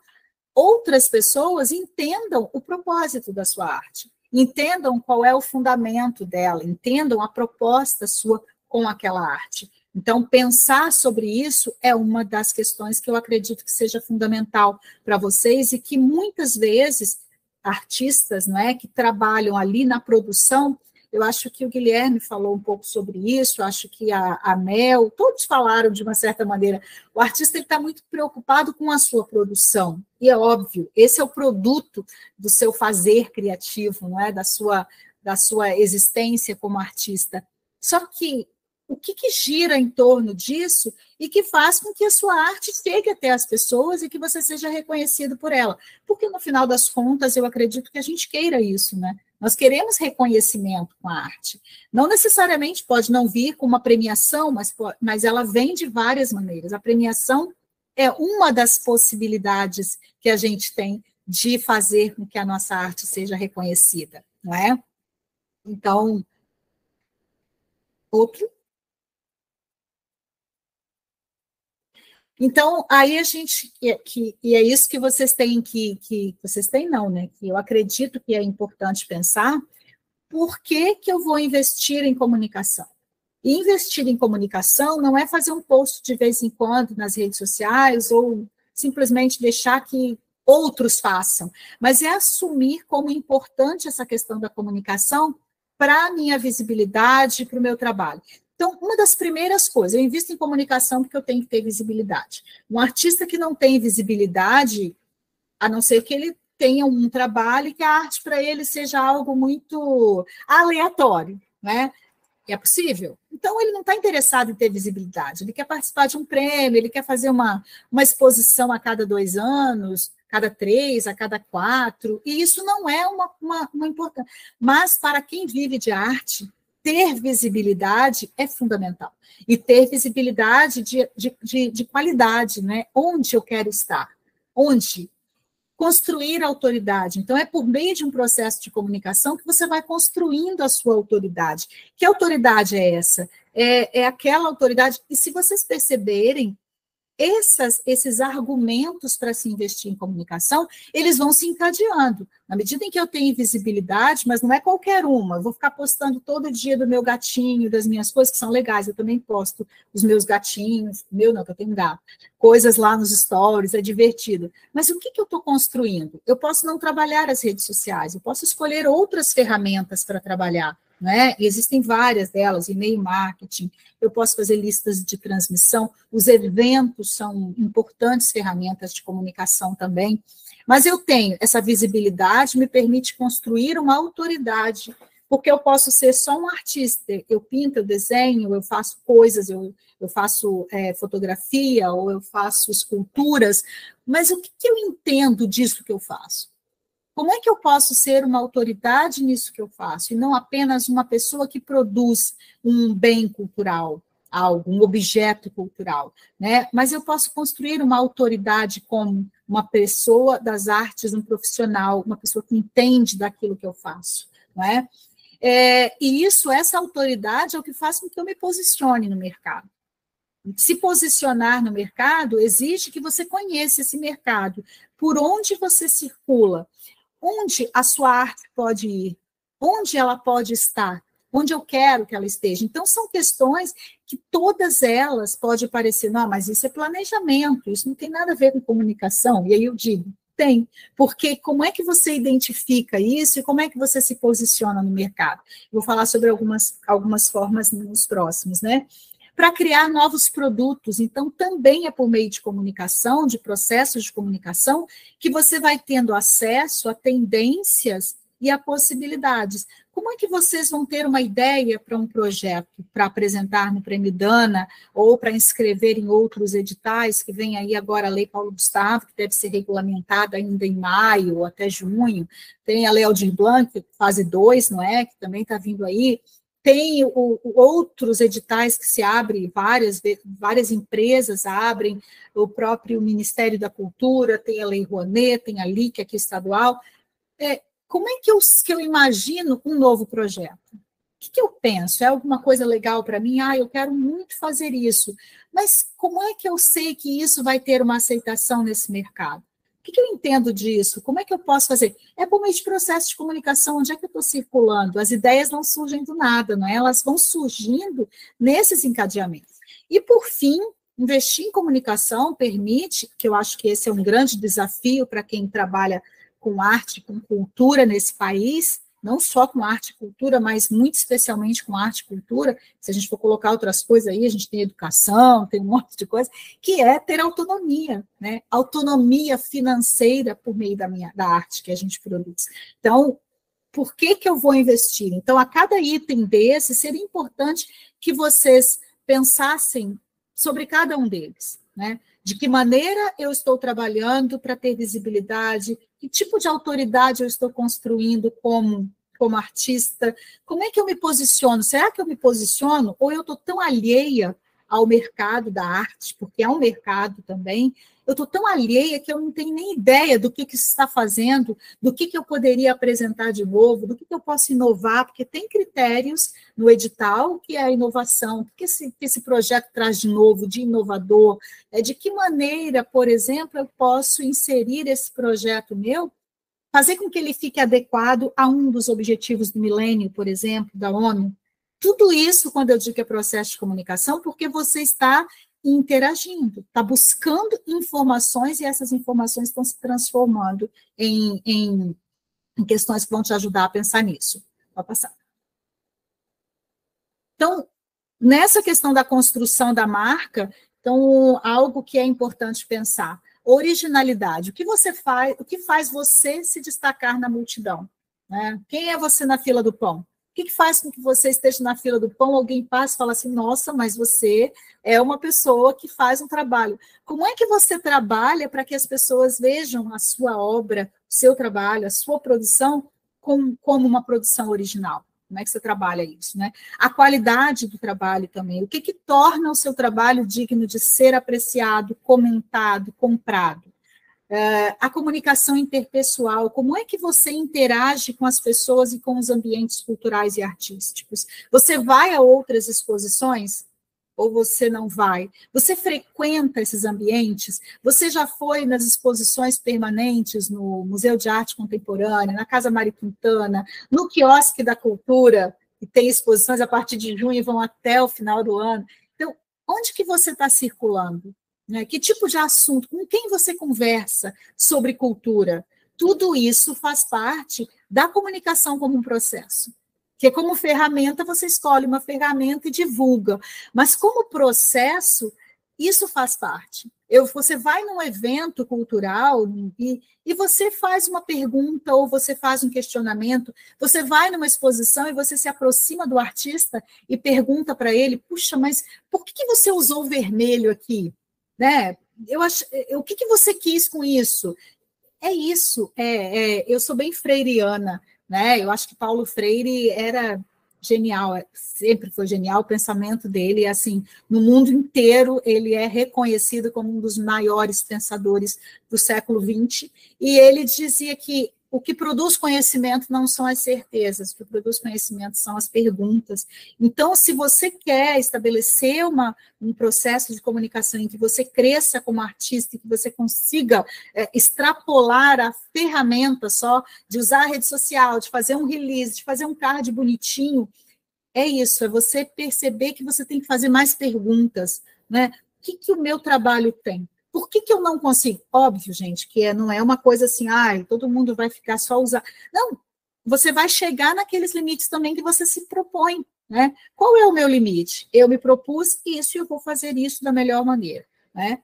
outras pessoas entendam o propósito da sua arte, entendam qual é o fundamento dela, entendam a proposta sua com aquela arte. Então, pensar sobre isso é uma das questões que eu acredito que seja fundamental para vocês e que muitas vezes artistas, não é, que trabalham ali na produção, eu acho que o Guilherme falou um pouco sobre isso, eu acho que a Mel, todos falaram de uma certa maneira. O artista está muito preocupado com a sua produção, e é óbvio, esse é o produto do seu fazer criativo, não é? da sua existência como artista. Só que o que gira em torno disso e que faz com que a sua arte chegue até as pessoas e que você seja reconhecido por ela? Porque, no final das contas, eu acredito que a gente queira isso, né? Nós queremos reconhecimento com a arte. Não necessariamente pode não vir com uma premiação, mas ela vem de várias maneiras. A premiação é uma das possibilidades que a gente tem de fazer com que a nossa arte seja reconhecida, não é? Então, outro. Então, aí a gente, e é isso que vocês têm vocês têm não, né? Que eu acredito que é importante pensar, por que eu vou investir em comunicação? E investir em comunicação não é fazer um post de vez em quando nas redes sociais ou simplesmente deixar que outros façam, mas é assumir como importante essa questão da comunicação para a minha visibilidade, para o meu trabalho. Então, uma das primeiras coisas, eu invisto em comunicação porque eu tenho que ter visibilidade. Um artista que não tem visibilidade, a não ser que ele tenha um trabalho e que a arte para ele seja algo muito aleatório, né? É possível? Então, ele não está interessado em ter visibilidade, ele quer participar de um prêmio, ele quer fazer uma exposição a cada 2 anos, cada 3, a cada 4, e isso não é uma importância. Mas, para quem vive de arte, ter visibilidade é fundamental. E ter visibilidade de qualidade, né? Onde eu quero estar? Onde? Construir autoridade. Então, é por meio de um processo de comunicação que você vai construindo a sua autoridade. Que autoridade é essa? é aquela autoridade. E se vocês perceberem, esses argumentos para se investir em comunicação, eles vão se encadeando. Na medida em que eu tenho visibilidade, mas não é qualquer uma, eu vou ficar postando todo dia do meu gatinho, das minhas coisas que são legais, eu também posto os meus gatinhos, meu não, que eu tenho um gato, coisas lá nos stories, é divertido. Mas o que eu estou construindo? Eu posso não trabalhar as redes sociais, eu posso escolher outras ferramentas para trabalhar, né? E existem várias delas, e-mail marketing, eu posso fazer listas de transmissão, os eventos são importantes ferramentas de comunicação também, mas eu tenho essa visibilidade, me permite construir uma autoridade, porque eu posso ser só um artista, eu pinto, eu desenho, eu faço coisas, eu faço fotografia, ou eu faço esculturas, mas o que eu entendo disso que eu faço? Como é que eu posso ser uma autoridade nisso que eu faço, e não apenas uma pessoa que produz um bem cultural, algo, um objeto cultural, né? Mas eu posso construir uma autoridade como uma pessoa das artes, um profissional, uma pessoa que entende daquilo que eu faço, não é? E essa autoridade é o que faz com que eu me posicione no mercado. Se posicionar no mercado exige que você conheça esse mercado, por onde você circula, onde a sua arte pode ir, onde ela pode estar, onde eu quero que ela esteja. Então, são questões que todas elas podem parecer, não, mas isso é planejamento, isso não tem nada a ver com comunicação. E aí eu digo, tem, porque como é que você identifica isso e como é que você se posiciona no mercado? Vou falar sobre algumas formas nos próximos, né? Para criar novos produtos. Então, também é por meio de comunicação, de processos de comunicação, que você vai tendo acesso a tendências e a possibilidades. Como é que vocês vão ter uma ideia para um projeto, para apresentar no Prêmio Dana, ou para inscrever em outros editais, que vem aí agora a Lei Paulo Gustavo, que deve ser regulamentada ainda em maio ou até junho, tem a Lei Aldir Blanc, fase 2, não é? Que também está vindo aí. Tem outros editais que se abrem, várias empresas abrem, o próprio Ministério da Cultura, tem a Lei Rouanet, tem a LIC aqui estadual. Como é que eu imagino um novo projeto? O que eu penso? É alguma coisa legal para mim? Eu quero muito fazer isso. Mas como é que eu sei que isso vai ter uma aceitação nesse mercado? O que eu entendo disso? Como é que eu posso fazer? É por meio de processo de comunicação, onde é que eu estou circulando? As ideias não surgem do nada, não é? Elas vão surgindo nesses encadeamentos. E, por fim, investir em comunicação permite, que eu acho que esse é um grande desafio para quem trabalha com arte, com cultura nesse país, não só com arte e cultura, mas muito especialmente com arte e cultura. Se a gente for colocar outras coisas aí, a gente tem educação, tem um monte de coisa, que é ter autonomia, né? Autonomia financeira por meio da arte que a gente produz. Então, por que eu vou investir? Então, a cada item desse, seria importante que vocês pensassem sobre cada um deles, né? De que maneira eu estou trabalhando para ter visibilidade, que tipo de autoridade eu estou construindo como artista, como é que eu me posiciono? Será que eu me posiciono ou eu estou tão alheia ao mercado da arte, porque é um mercado também, eu estou tão alheia que eu não tenho nem ideia do que se está fazendo, do que eu poderia apresentar de novo, do que eu posso inovar, porque tem critérios no edital que é a inovação, o que esse projeto traz de novo, de inovador, de que maneira, por exemplo, eu posso inserir esse projeto meu, fazer com que ele fique adequado a um dos objetivos do milênio, por exemplo, da ONU. Tudo isso, quando eu digo que é processo de comunicação, porque você está interagindo, está buscando informações e essas informações estão se transformando em questões que vão te ajudar a pensar nisso. Pode passar. Então, nessa questão da construção da marca, então, algo que é importante pensar, originalidade, o que você faz, o que faz você se destacar na multidão? Né? Quem é você na fila do pão? O que faz com que você esteja na fila do pão, alguém passa e fala assim, nossa, mas você é uma pessoa que faz um trabalho. Como é que você trabalha para que as pessoas vejam a sua obra, o seu trabalho, a sua produção como uma produção original? Como é que você trabalha isso, né? A qualidade do trabalho também. O que torna o seu trabalho digno de ser apreciado, comentado, comprado? A comunicação interpessoal, como é que você interage com as pessoas e com os ambientes culturais e artísticos? Você vai a outras exposições ou você não vai? Você frequenta esses ambientes? Você já foi nas exposições permanentes no Museu de Arte Contemporânea, na Casa Mário Quintana, no Quiosque da Cultura, que tem exposições a partir de junho e vão até o final do ano? Então, onde que você está circulando? Que tipo de assunto? Com quem você conversa sobre cultura? Tudo isso faz parte da comunicação como um processo. Que como ferramenta, você escolhe uma ferramenta e divulga. Mas como processo, isso faz parte. Você vai num evento cultural e você faz uma pergunta ou você faz um questionamento, você vai numa exposição e você se aproxima do artista e pergunta para ele, puxa, mas por que você usou vermelho aqui? Né? O que você quis com isso? É isso. Eu sou bem freiriana, né? Eu acho que Paulo Freire era genial, sempre foi genial o pensamento dele, assim, no mundo inteiro ele é reconhecido como um dos maiores pensadores do século XX, e ele dizia que o que produz conhecimento não são as certezas, o que produz conhecimento são as perguntas. Então, se você quer estabelecer um processo de comunicação em que você cresça como artista, que você consiga extrapolar a ferramenta só de usar a rede social, de fazer um release, de fazer um card bonitinho, é isso, é você perceber que você tem que fazer mais perguntas, né? O que o meu trabalho tem? Por que eu não consigo? Óbvio, gente, que não é uma coisa assim, todo mundo vai ficar só usar. Não, você vai chegar naqueles limites também que você se propõe, né? Qual é o meu limite? Eu me propus isso e eu vou fazer isso da melhor maneira, né?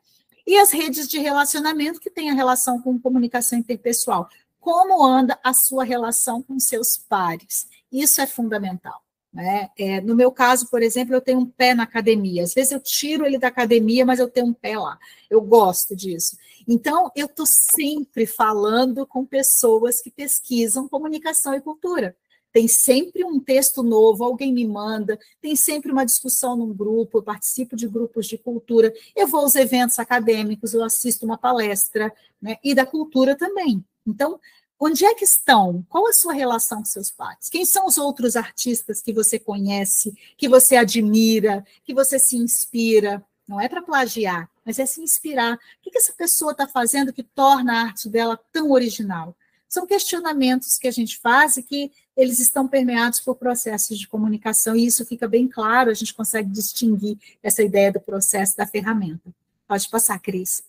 E as redes de relacionamento que têm a relação com comunicação interpessoal. Como anda a sua relação com seus pares? Isso é fundamental. Né? No meu caso, por exemplo, eu tenho um pé na academia. Às vezes eu tiro ele da academia, mas eu tenho um pé lá. Eu gosto disso. Então, eu estou sempre falando com pessoas que pesquisam comunicação e cultura. Tem sempre um texto novo, alguém me manda, tem sempre uma discussão num grupo, eu participo de grupos de cultura, eu vou aos eventos acadêmicos, eu assisto uma palestra, né? E da cultura também. Então, onde é que estão? Qual a sua relação com seus pais? Quem são os outros artistas que você conhece, que você admira, que você se inspira? Não é para plagiar, mas é se inspirar. O que essa pessoa está fazendo que torna a arte dela tão original? São questionamentos que a gente faz e que eles estão permeados por processos de comunicação, e isso fica bem claro, a gente consegue distinguir essa ideia do processo da ferramenta. Pode passar, Cris.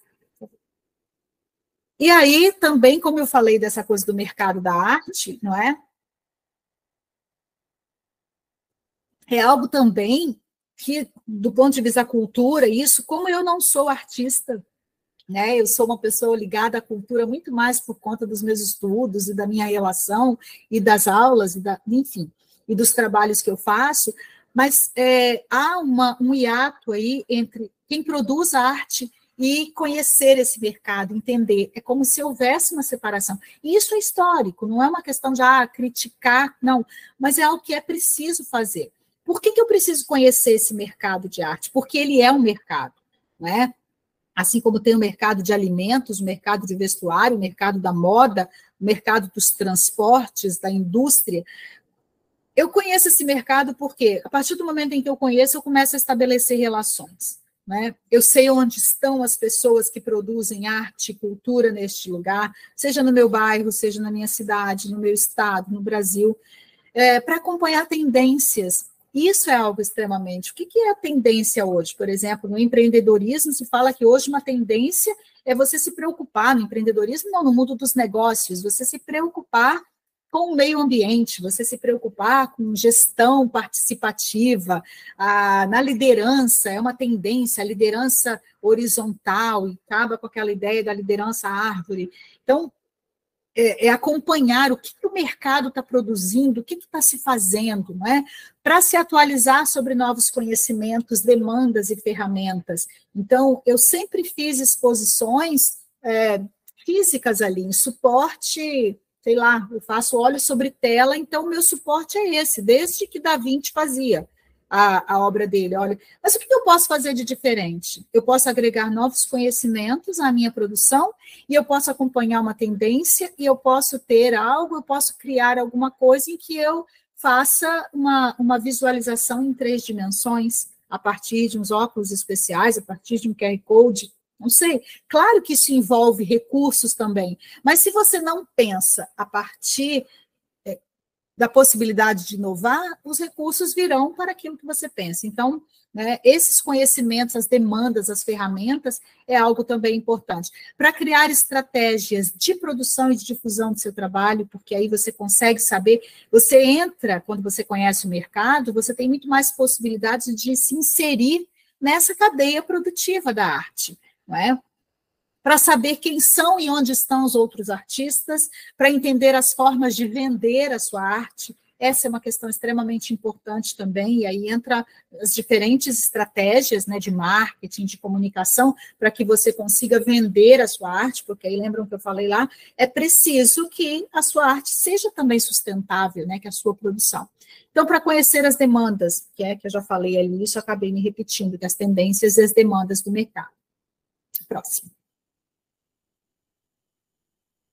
E aí, também, como eu falei dessa coisa do mercado da arte, não é? É algo também que, do ponto de vista da cultura, isso, como eu não sou artista, né? Eu sou uma pessoa ligada à cultura muito mais por conta dos meus estudos e da minha relação e das aulas, enfim, e dos trabalhos que eu faço, mas há um hiato aí entre quem produz arte e conhecer esse mercado, entender. É como se houvesse uma separação. E isso é histórico, não é uma questão de criticar, não, mas é algo que é preciso fazer. Por que eu preciso conhecer esse mercado de arte? Porque ele é um mercado, né? Assim como tem o mercado de alimentos, o mercado de vestuário, o mercado da moda, o mercado dos transportes, da indústria. Eu conheço esse mercado porque, a partir do momento em que eu conheço, eu começo a estabelecer relações. Né? Eu sei onde estão as pessoas que produzem arte e cultura neste lugar, seja no meu bairro, seja na minha cidade, no meu estado, no Brasil, para acompanhar tendências. Isso é algo extremamente... O que é a tendência hoje? Por exemplo, no empreendedorismo, se fala que hoje uma tendência é você se preocupar, no empreendedorismo, não, no mundo dos negócios, você se preocupar com o meio ambiente, você se preocupar com gestão participativa, na liderança, é uma tendência, a liderança horizontal, e acaba com aquela ideia da liderança árvore. Então, acompanhar o que o mercado está produzindo, o que está se fazendo, não é? Para se atualizar sobre novos conhecimentos, demandas e ferramentas. Então, eu sempre fiz exposições físicas ali, em suporte, sei lá, eu faço óleo sobre tela, então meu suporte é esse, desde que Da Vinci fazia. a obra dele. Olha, mas o que eu posso fazer de diferente? Eu posso agregar novos conhecimentos à minha produção, e eu posso acompanhar uma tendência, e eu posso ter algo, eu posso criar alguma coisa em que eu faça uma visualização em 3 dimensões, a partir de uns óculos especiais, a partir de um QR Code, não sei. Claro que isso envolve recursos também, mas se você não pensa a partir da possibilidade de inovar, os recursos virão para aquilo que você pensa. Então, né, esses conhecimentos, as demandas, as ferramentas, é algo também importante. Para criar estratégias de produção e de difusão do seu trabalho, porque aí você consegue saber, você entra, quando você conhece o mercado, você tem muito mais possibilidades de se inserir nessa cadeia produtiva da arte, não é? Para saber quem são e onde estão os outros artistas, para entender as formas de vender a sua arte. Essa é uma questão extremamente importante também, e aí entra as diferentes estratégias, né, de marketing, de comunicação, para que você consiga vender a sua arte, porque aí lembram que eu falei lá, é preciso que a sua arte seja também sustentável, né, que a sua produção. Então, para conhecer as demandas, que eu já falei ali, isso acabei me repetindo, que as tendências e as demandas do mercado. Próximo.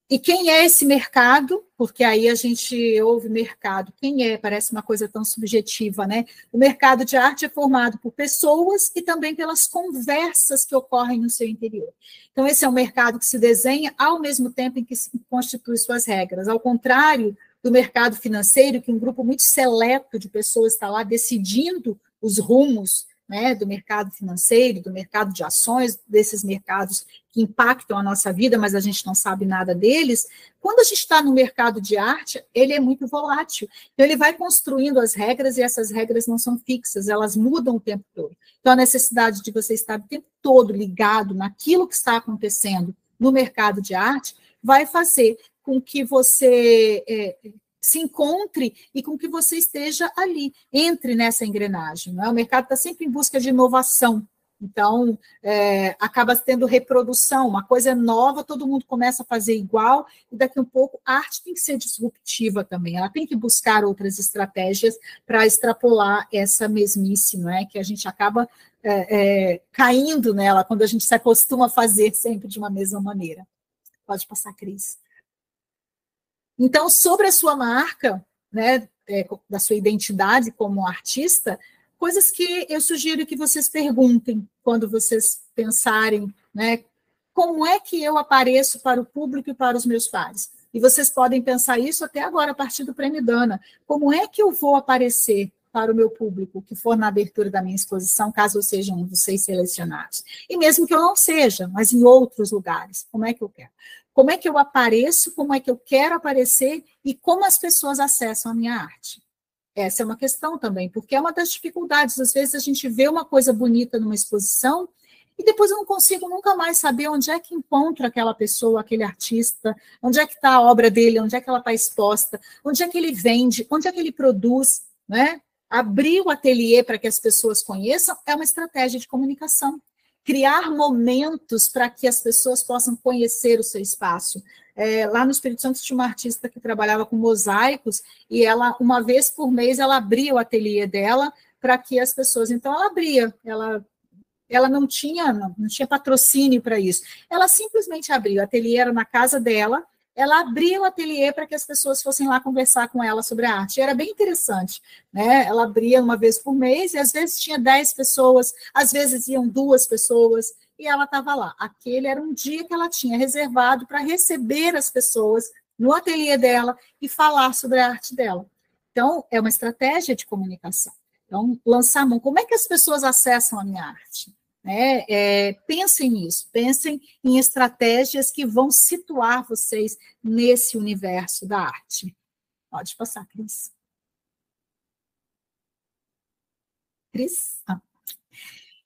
E quem é esse mercado? Porque aí a gente ouve mercado. Quem é? Parece uma coisa tão subjetiva, né? O mercado de arte é formado por pessoas e também pelas conversas que ocorrem no seu interior. Então, esse é um mercado que se desenha ao mesmo tempo em que se constitui suas regras. Ao contrário do mercado financeiro, que um grupo muito seleto de pessoas está lá decidindo os rumos, né, do mercado financeiro, do mercado de ações, desses mercados que impactam a nossa vida, mas a gente não sabe nada deles. Quando a gente está no mercado de arte, ele é muito volátil. Então, ele vai construindo as regras, e essas regras não são fixas, elas mudam o tempo todo. Então, a necessidade de você estar o tempo todo ligado naquilo que está acontecendo no mercado de arte vai fazer com que você se encontre e com que você esteja ali, entre nessa engrenagem. Não é? O mercado está sempre em busca de inovação, então acaba tendo reprodução, uma coisa nova, todo mundo começa a fazer igual, e daqui a um pouco a arte tem que ser disruptiva também, ela tem que buscar outras estratégias para extrapolar essa mesmice, não é? Que a gente acaba caindo nela quando a gente se acostuma a fazer sempre de uma mesma maneira. Pode passar, Cris. Então, sobre a sua marca, né, da sua identidade como artista, coisas que eu sugiro que vocês perguntem quando vocês pensarem, né, como é que eu apareço para o público e para os meus pares? E vocês podem pensar isso até agora, a partir do Prêmio Dana. Como é que eu vou aparecer para o meu público que for na abertura da minha exposição, caso eu seja um dos 6 selecionados? E mesmo que eu não seja, mas em outros lugares, como é que eu quero? Como é que eu apareço, como é que eu quero aparecer e como as pessoas acessam a minha arte? Essa é uma questão também, porque é uma das dificuldades. Às vezes a gente vê uma coisa bonita numa exposição e depois eu não consigo nunca mais saber onde é que encontro aquela pessoa, aquele artista, onde é que está a obra dele, onde é que ela está exposta, onde é que ele vende, onde é que ele produz, né? Abrir o ateliê para que as pessoas conheçam é uma estratégia de comunicação. Criar momentos para que as pessoas possam conhecer o seu espaço. Lá no Espírito Santo tinha uma artista que trabalhava com mosaicos e ela, uma vez por mês, ela abria o ateliê dela para que as pessoas... Então, ela abria, ela não tinha patrocínio para isso. Ela simplesmente abriu, o ateliê era na casa dela, ela abria o ateliê para que as pessoas fossem lá conversar com ela sobre a arte. E era bem interessante, né? Ela abria uma vez por mês, e às vezes tinha 10 pessoas, às vezes iam 2 pessoas, e ela estava lá. Aquele era um dia que ela tinha reservado para receber as pessoas no ateliê dela e falar sobre a arte dela. Então, é uma estratégia de comunicação. Então, lançar a mão. Como é que as pessoas acessam a minha arte? Pensem nisso, pensem em estratégias que vão situar vocês nesse universo da arte. Pode passar, Cris. Cris?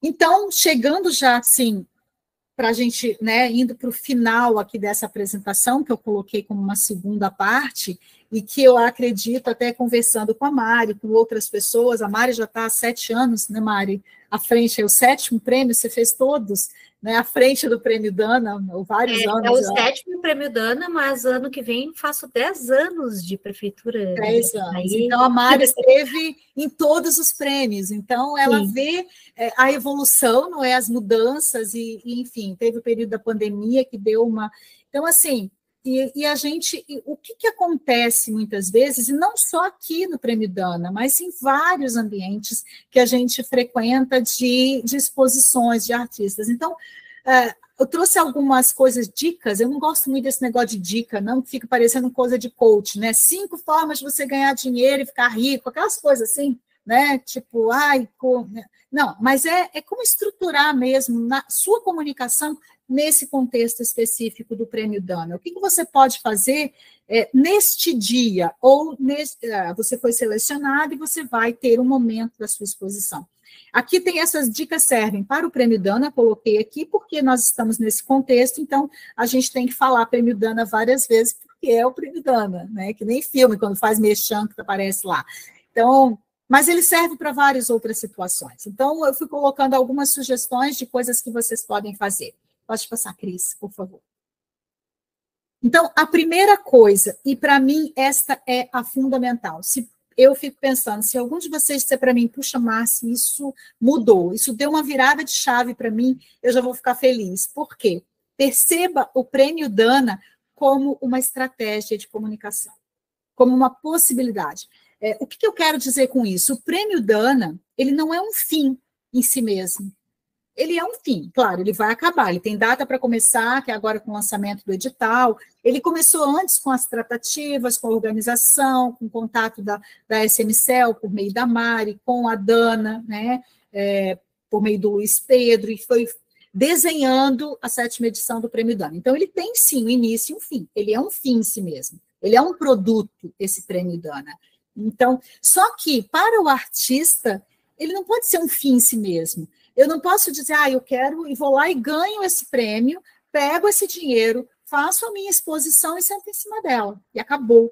Então, chegando já, assim, para a gente, né, indo para o final aqui dessa apresentação, que eu coloquei como uma segunda parte, e que eu acredito, até conversando com a Mari, com outras pessoas, a Mari já está há 7 anos, né, Mari? À frente, é o 7º prêmio, você fez todos, né, à frente do Prêmio Dana, ou vários anos. É o 7º Prêmio Dana, mas ano que vem faço 10 anos de prefeitura. 10 anos. Aí... Então, a Mari esteve em todos os prêmios, então ela Sim. vê a evolução, não é, as mudanças, e, enfim, teve o período da pandemia que deu uma... Então, assim... E a gente, o que acontece muitas vezes, e não só aqui no Prêmio Dana, mas em vários ambientes que a gente frequenta de exposições de artistas. Então, eu trouxe algumas coisas, dicas, eu não gosto muito desse negócio de dica, não, que fica parecendo coisa de coach, né? 5 formas de você ganhar dinheiro e ficar rico, aquelas coisas assim, né? Tipo, não, mas é como estruturar mesmo na sua comunicação nesse contexto específico do Prêmio Dana. O que você pode fazer neste dia, ou você foi selecionado e você vai ter um momento da sua exposição. Aqui tem essas dicas, servem para o Prêmio Dana, coloquei aqui, porque nós estamos nesse contexto, então a gente tem que falar Prêmio Dana várias vezes, porque é o Prêmio Dana, né? Que nem filme, quando faz merchan, que aparece lá. Então... Mas ele serve para várias outras situações. Então, eu fui colocando algumas sugestões de coisas que vocês podem fazer. Pode passar, Cris, por favor. Então, a primeira coisa, e para mim esta é a fundamental, eu fico pensando, se algum de vocês disser para mim, puxa, Márcia, isso mudou, isso deu uma virada de chave para mim, eu já vou ficar feliz. Por quê? Perceba o Prêmio Dana como uma estratégia de comunicação, como uma possibilidade. O que eu quero dizer com isso? O Prêmio Dana, ele não é um fim em si mesmo. Ele é um fim, claro, ele vai acabar, ele tem data para começar, que é agora com o lançamento do edital. Ele começou antes com as tratativas, com a organização, com o contato da SMCEL, por meio da Mari, com a Dana, né, por meio do Luiz Pedro, e foi desenhando a 7ª edição do Prêmio Dana. Então, ele tem, sim, um início e um fim. Ele é um fim em si mesmo. Ele é um produto, esse Prêmio Dana. Então, só que, para o artista, ele não pode ser um fim em si mesmo. Eu não posso dizer, eu quero, e vou lá e ganho esse prêmio, pego esse dinheiro, faço a minha exposição e sento em cima dela, e acabou.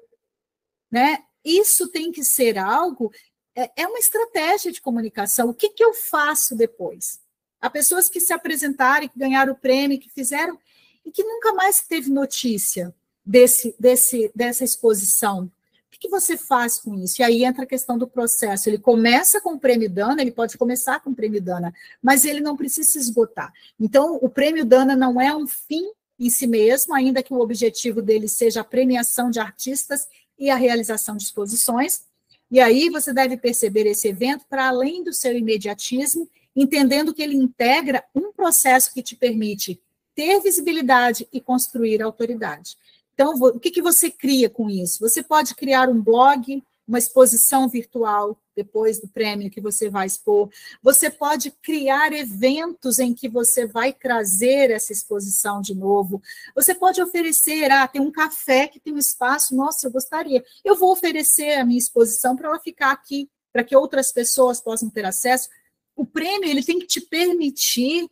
Né? Isso tem que ser algo, é uma estratégia de comunicação. O que eu faço depois? Há pessoas que se apresentaram, que ganharam o prêmio, que fizeram, e que nunca mais teve notícia dessa exposição. O que você faz com isso? E aí entra a questão do processo. Ele começa com o Prêmio Dana, ele pode começar com o Prêmio Dana, mas ele não precisa se esgotar. Então, o Prêmio Dana não é um fim em si mesmo, ainda que o objetivo dele seja a premiação de artistas e a realização de exposições. E aí você deve perceber esse evento para além do seu imediatismo, entendendo que ele integra um processo que te permite ter visibilidade e construir autoridade. Então, o que você cria com isso? Você pode criar um blog, uma exposição virtual depois do prêmio que você vai expor. Você pode criar eventos em que você vai trazer essa exposição de novo. Você pode oferecer, tem um café que tem um espaço, nossa, eu gostaria. Eu vou oferecer a minha exposição para ela ficar aqui, para que outras pessoas possam ter acesso. O prêmio ele tem que te permitir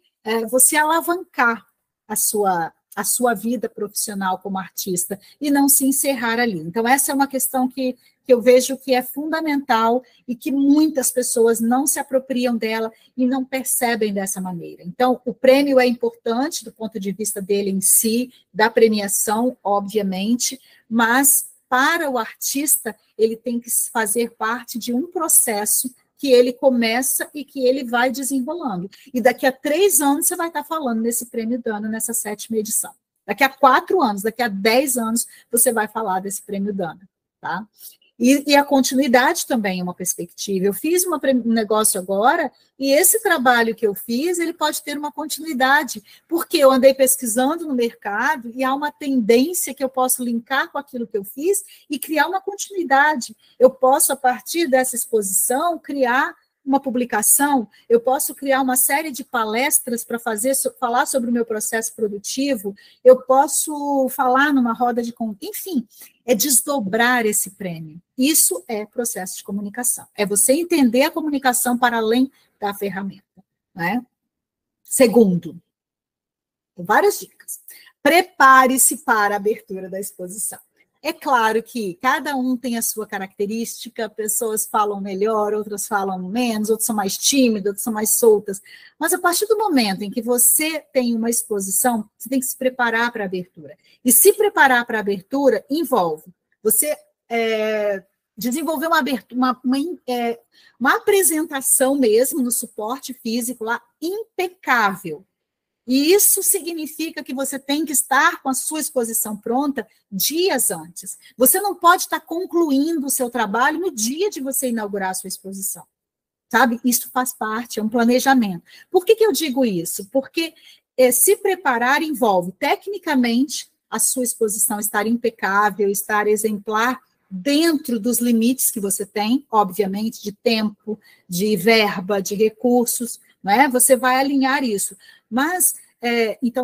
você alavancar a sua vida profissional como artista e não se encerrar ali. Então, essa é uma questão que eu vejo que é fundamental e que muitas pessoas não se apropriam dela e não percebem dessa maneira. Então, o prêmio é importante do ponto de vista dele em si, da premiação, obviamente, mas para o artista, ele tem que fazer parte de um processo que ele começa e que ele vai desenrolando. E daqui a 3 anos você vai estar falando desse Prêmio Dana, nessa 7ª edição. Daqui a 4 anos, daqui a 10 anos, você vai falar desse Prêmio Dana. Tá? E a continuidade também é uma perspectiva. Eu fiz um negócio agora, e esse trabalho que eu fiz, ele pode ter uma continuidade, porque eu andei pesquisando no mercado, e há uma tendência que eu posso linkar com aquilo que eu fiz e criar uma continuidade. Eu posso, a partir dessa exposição, criar uma publicação, eu posso criar uma série de palestras para falar sobre o meu processo produtivo, eu posso falar numa roda de... Enfim, é desdobrar esse prêmio. Isso é processo de comunicação. É você entender a comunicação para além da ferramenta. Né? Segundo, várias dicas. Prepare-se para a abertura da exposição. É claro que cada um tem a sua característica, pessoas falam melhor, outras falam menos, outras são mais tímidas, outras são mais soltas. Mas a partir do momento em que você tem uma exposição, você tem que se preparar para a abertura. E se preparar para a abertura envolve você desenvolver uma apresentação mesmo no suporte físico lá impecável. E isso significa que você tem que estar com a sua exposição pronta dias antes. Você não pode estar concluindo o seu trabalho no dia de você inaugurar a sua exposição. Sabe? Isso faz parte, é um planejamento. Por que eu digo isso? Porque se preparar envolve, tecnicamente, a sua exposição estar impecável, estar exemplar dentro dos limites que você tem, obviamente, de tempo, de verba, de recursos, né? Você vai alinhar isso. Mas, então,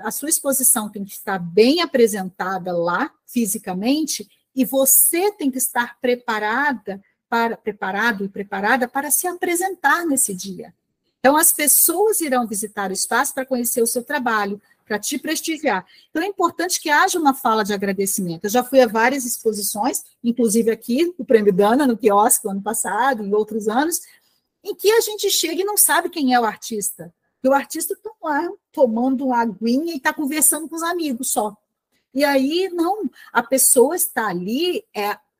a sua exposição tem que estar bem apresentada lá, fisicamente, e você tem que estar preparado e preparada para se apresentar nesse dia. Então, as pessoas irão visitar o espaço para conhecer o seu trabalho, para te prestigiar. Então, é importante que haja uma fala de agradecimento. Eu já fui a várias exposições, inclusive aqui, no Prêmio Dana, no quiosque, ano passado, em outros anos, em que a gente chega e não sabe quem é o artista. E o artista está lá, tomando uma aguinha e está conversando com os amigos só. E aí, não, a pessoa está ali,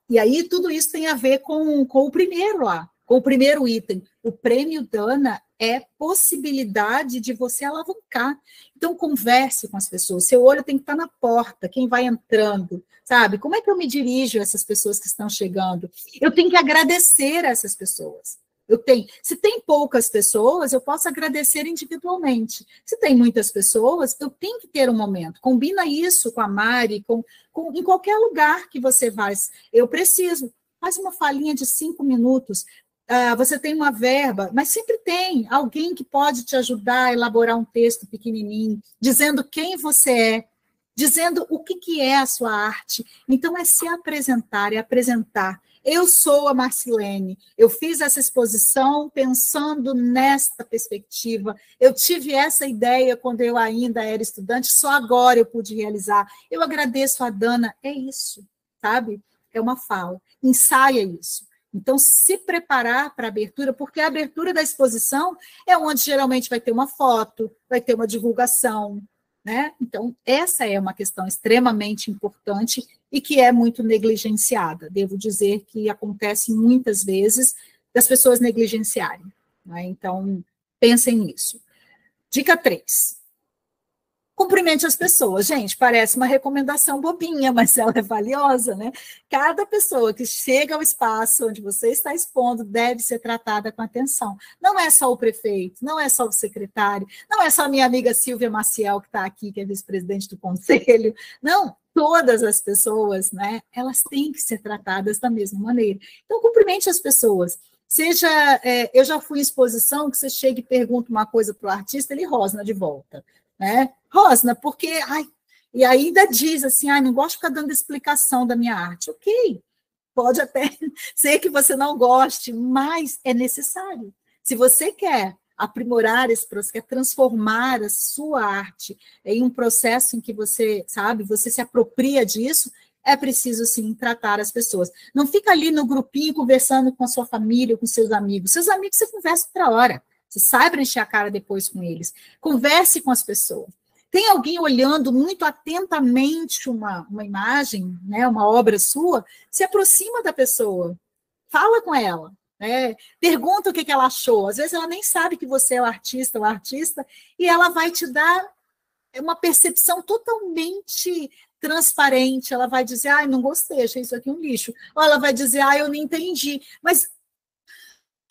e aí tudo isso tem a ver com o primeiro lá, com o primeiro item. O Prêmio Dana é possibilidade de você alavancar. Então, converse com as pessoas. Seu olho tem que estar na porta, quem vai entrando, sabe? Como é que eu me dirijo a essas pessoas que estão chegando? Eu tenho que agradecer a essas pessoas. Se tem poucas pessoas, eu posso agradecer individualmente. Se tem muitas pessoas, eu tenho que ter um momento. Combina isso com a Mari, em qualquer lugar que você vai. Eu preciso. Faz uma falinha de 5 minutos. Você tem uma verba, mas sempre tem alguém que pode te ajudar a elaborar um texto pequenininho, dizendo quem você é, dizendo o que é a sua arte. Então, é se apresentar, é apresentar. Eu sou a Marcilene, eu fiz essa exposição pensando nesta perspectiva, eu tive essa ideia quando eu ainda era estudante, só agora eu pude realizar. Eu agradeço a Dana, é isso, sabe? É uma fala, ensaia isso. Então, se preparar para a abertura, porque a abertura da exposição é onde geralmente vai ter uma foto, vai ter uma divulgação, né? Então, essa é uma questão extremamente importante e que é muito negligenciada. Devo dizer que acontece muitas vezes das pessoas negligenciarem, né? Então, pensem nisso. Dica 3. Cumprimente as pessoas. Gente, parece uma recomendação bobinha, mas ela é valiosa, né? Cada pessoa que chega ao espaço onde você está expondo deve ser tratada com atenção. Não é só o prefeito, não é só o secretário, não é só a minha amiga Silvia Maciel, que está aqui, que é vice-presidente do conselho. Não, todas as pessoas, né? Elas têm que ser tratadas da mesma maneira. Então, cumprimente as pessoas. Eu já fui em exposição que você chega e pergunta uma coisa para o artista, ele rosna de volta. Né? Rosna, porque... e ainda diz assim, não gosto de ficar dando explicação da minha arte. Ok, pode até ser que você não goste, mas é necessário. Se você quer aprimorar esse processo, quer transformar a sua arte em um processo em que você, sabe, você se apropria disso, é preciso, sim, tratar as pessoas. Não fica ali no grupinho conversando com a sua família, com seus amigos. Seus amigos você conversa outra hora. Você saiba encher a cara depois com eles. Converse com as pessoas. Tem alguém olhando muito atentamente uma imagem, né, uma obra sua, se aproxima da pessoa. Fala com ela. Né? Pergunta o que ela achou. Às vezes ela nem sabe que você é o artista, e ela vai te dar uma percepção totalmente transparente. Ela vai dizer, não gostei, achei isso aqui um lixo. Ou ela vai dizer, eu não entendi. Mas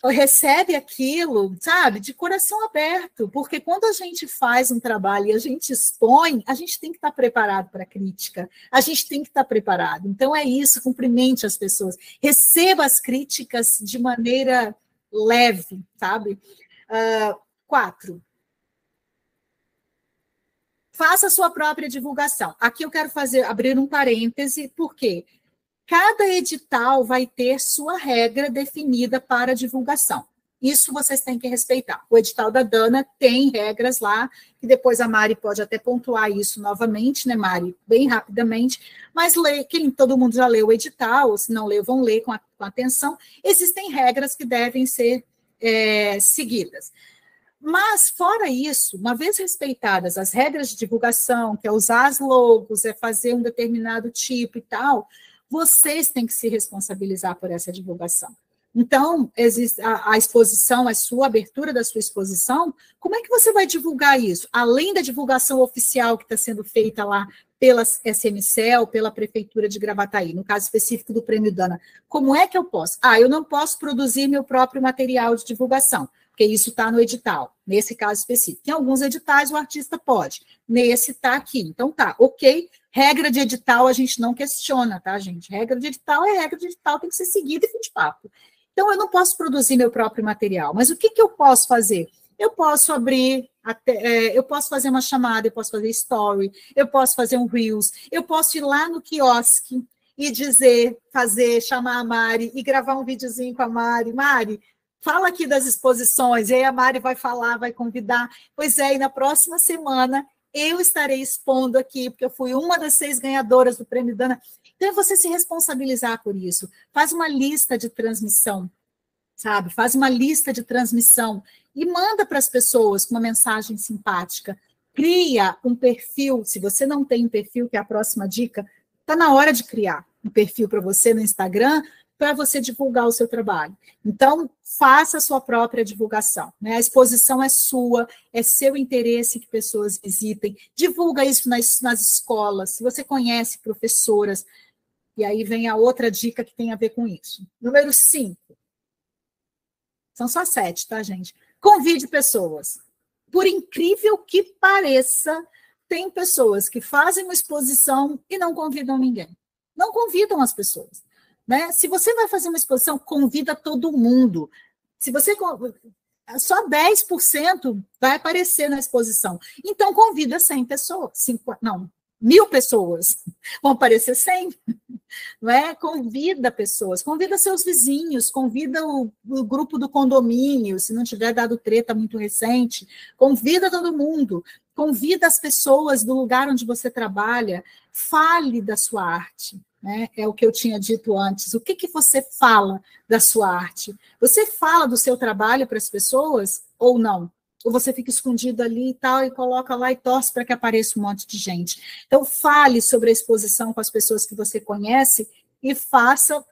recebe aquilo, sabe, de coração aberto, porque quando a gente faz um trabalho e a gente expõe, a gente tem que estar preparado para a crítica, a gente tem que estar preparado. Então, é isso, cumprimente as pessoas, receba as críticas de maneira leve, sabe? 4. Faça a sua própria divulgação. Aqui eu quero abrir um parêntese, porque cada edital vai ter sua regra definida para divulgação. Isso vocês têm que respeitar. O edital da Dana tem regras lá, que depois a Mari pode até pontuar isso novamente, né, Mari? Bem rapidamente, mas todo mundo já leu o edital, ou se não leu, vão ler com atenção. Existem regras que devem ser seguidas. Mas, fora isso, uma vez respeitadas as regras de divulgação, que é usar as logos, é fazer um determinado tipo e tal, vocês têm que se responsabilizar por essa divulgação. Então, existe a exposição, a sua abertura da sua exposição, como é que você vai divulgar isso? Além da divulgação oficial que está sendo feita lá pela SMCEL, pela Prefeitura de Gravataí, no caso específico do Prêmio Dana, como é que eu posso? Eu não posso produzir meu próprio material de divulgação, porque isso está no edital, nesse caso específico. Em alguns editais o artista pode, nesse está aqui. Então tá, ok, regra de edital a gente não questiona, tá, gente? Regra de edital é regra de edital, tem que ser seguida e fim de papo. Então, eu não posso produzir meu próprio material, mas o que eu posso fazer? Eu posso abrir, eu posso fazer uma chamada, eu posso fazer story, eu posso fazer um Reels, eu posso ir lá no quiosque e chamar a Mari e gravar um videozinho com a Mari. Mari, fala aqui das exposições, e aí a Mari vai falar, vai convidar. Pois é, e na próxima semana eu estarei expondo aqui, porque eu fui uma das 6 ganhadoras do Prêmio Dana. Então, é você se responsabilizar por isso. Faz uma lista de transmissão, sabe? Faz uma lista de transmissão e manda para as pessoas com uma mensagem simpática. Cria um perfil. Se você não tem um perfil, que é a próxima dica, está na hora de criar um perfil para você no Instagram, para você divulgar o seu trabalho. Então, faça a sua própria divulgação, né? A exposição é sua, é seu interesse que pessoas visitem. Divulga isso nas escolas, se você conhece professoras. E aí vem a outra dica que tem a ver com isso. Número 5. São só 7, tá, gente? Convide pessoas. Por incrível que pareça, tem pessoas que fazem uma exposição e não convidam ninguém. Não convidam as pessoas. Né? Se você vai fazer uma exposição, convida todo mundo. Se você só 10% vai aparecer na exposição. Então, convida 100 pessoas. 1.000 pessoas. Vão aparecer 100. Não é? Convida pessoas, convida seus vizinhos, convida o grupo do condomínio, se não tiver dado treta muito recente, convida todo mundo, convida as pessoas do lugar onde você trabalha, fale da sua arte. Né? É o que eu tinha dito antes. O que você fala da sua arte? Você fala do seu trabalho para as pessoas ou não? Ou você fica escondido ali e tal, e coloca lá e torce para que apareça um monte de gente. Então, fale sobre a exposição com as pessoas que você conhece e faça...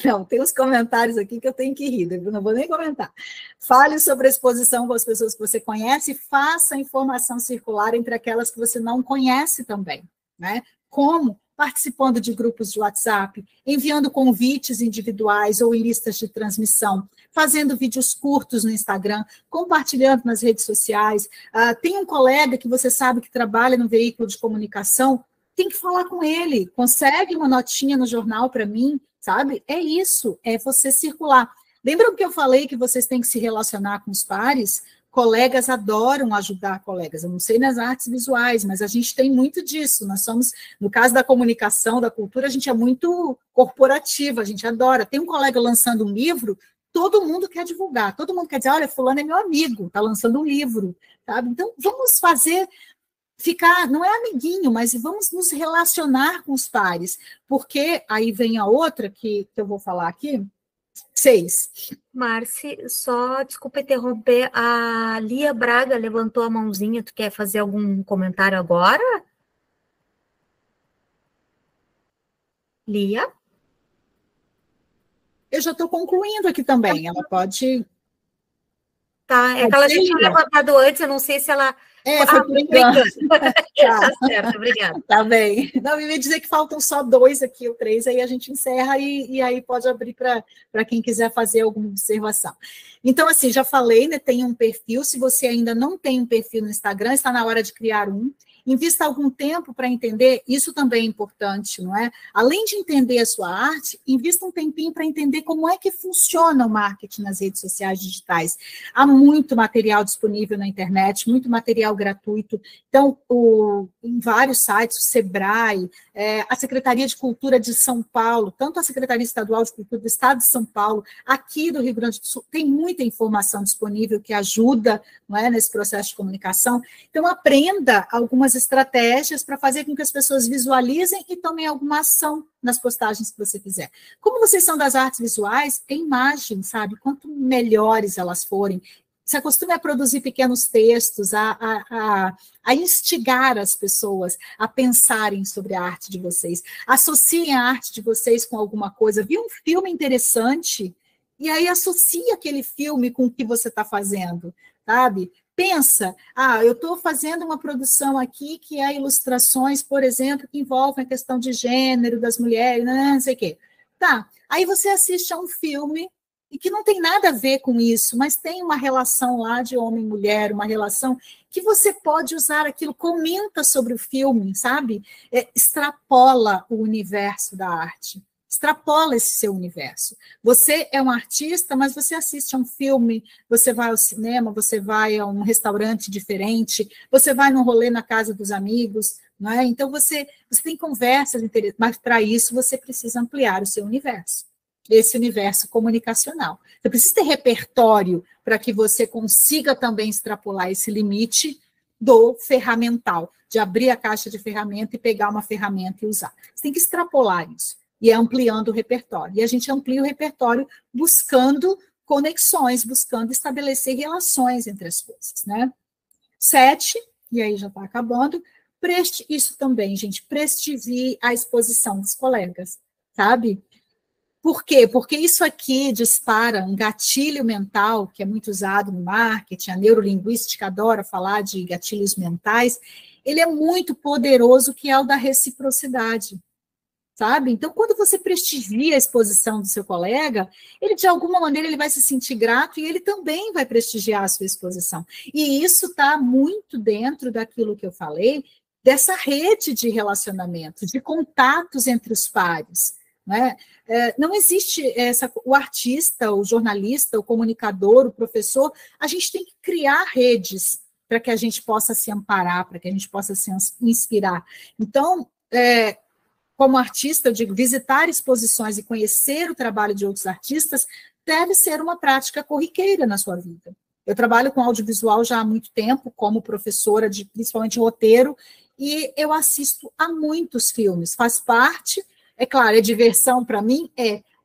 Não, tem uns comentários aqui que eu tenho que rir, eu não vou nem comentar. Fale sobre a exposição com as pessoas que você conhece e faça a informação circular entre aquelas que você não conhece também. Né? Como? Participando de grupos de WhatsApp, enviando convites individuais ou em listas de transmissão, fazendo vídeos curtos no Instagram, compartilhando nas redes sociais. Tem um colega que você sabe que trabalha no veículo de comunicação, tem que falar com ele, consegue uma notinha no jornal para mim, sabe? É isso, é você circular. Lembram que eu falei que vocês têm que se relacionar com os pares? Colegas adoram ajudar colegas, eu não sei nas artes visuais, mas a gente tem muito disso, nós somos, no caso da comunicação, da cultura, a gente é muito corporativa, a gente adora. Tem um colega lançando um livro, todo mundo quer divulgar, todo mundo quer dizer, olha, fulano é meu amigo, está lançando um livro, sabe? Então, vamos não é amiguinho, mas vamos nos relacionar com os pares, porque aí vem a outra que eu vou falar aqui, 6. Marci, só desculpa interromper, a Lia Braga levantou a mãozinha, tu quer fazer algum comentário agora? Lia? Eu já estou concluindo aqui também, ela pode... Tá, é que ela já tinha levantado antes, eu não sei se ela... foi por engano. Tá certo, obrigada. Tá bem. Não, eu ia dizer que faltam só 2 aqui, ou 3, aí a gente encerra e aí pode abrir para quem quiser fazer alguma observação. Então, assim, já falei, né, tem um perfil, se você ainda não tem um perfil no Instagram, está na hora de criar um. invista algum tempo para entender, isso também é importante, não é? Além de entender a sua arte, invista um tempinho para entender como é que funciona o marketing nas redes sociais digitais. Há muito material disponível na internet, muito material gratuito. Então, em vários sites, o Sebrae, a Secretaria de Cultura de São Paulo, tanto a Secretaria Estadual de Cultura do Estado de São Paulo, aqui do Rio Grande do Sul, tem muita informação disponível que ajuda, não é, nesse processo de comunicação. Então, aprenda algumas estratégias para fazer com que as pessoas visualizem e tomem alguma ação nas postagens que você fizer. Como vocês são das artes visuais, é imagem, sabe? Quanto melhores elas forem, se acostume a produzir pequenos textos, a instigar as pessoas a pensarem sobre a arte de vocês. Associem a arte de vocês com alguma coisa. Viu um filme interessante, e aí associa aquele filme com o que você está fazendo, sabe? Pensa, eu estou fazendo uma produção aqui que é ilustrações, por exemplo, que envolvem a questão de gênero, das mulheres, não sei o quê. Tá, aí você assiste a um filme e que não tem nada a ver com isso, mas tem uma relação lá de homem e mulher, uma relação que você pode usar aquilo, comenta sobre o filme, sabe? Extrapola o universo da arte. Extrapola esse seu universo. Você é um artista, mas você assiste a um filme, você vai ao cinema, você vai a um restaurante diferente, você vai num rolê na casa dos amigos, não é? Então, você tem conversas interessantes, mas para isso você precisa ampliar o seu universo, esse universo comunicacional. Você precisa ter repertório para que você consiga também extrapolar esse limite do ferramental, de abrir a caixa de ferramenta e pegar uma ferramenta e usar. Você tem que extrapolar isso. E é ampliando o repertório. E a gente amplia o repertório buscando conexões, buscando estabelecer relações entre as coisas, né? 7, e aí já está acabando, isso também, gente, prestigie a exposição dos colegas, sabe? Por quê? Porque isso aqui dispara um gatilho mental, que é muito usado no marketing, a neurolinguística adora falar de gatilhos mentais, ele é muito poderoso, que é o da reciprocidade. Sabe? Então, quando você prestigia a exposição do seu colega, ele, de alguma maneira, ele vai se sentir grato e ele também vai prestigiar a sua exposição. E isso está muito dentro daquilo que eu falei, dessa rede de relacionamento, de contatos entre os pares. Né? Não existe o artista, o jornalista, o comunicador, o professor, a gente tem que criar redes para que a gente possa se amparar, para que a gente possa se inspirar. Então, como artista, eu digo, visitar exposições e conhecer o trabalho de outros artistas deve ser uma prática corriqueira na sua vida. Eu trabalho com audiovisual já há muito tempo, como professora de principalmente roteiro, e eu assisto a muitos filmes. Faz parte, é claro, é diversão para mim,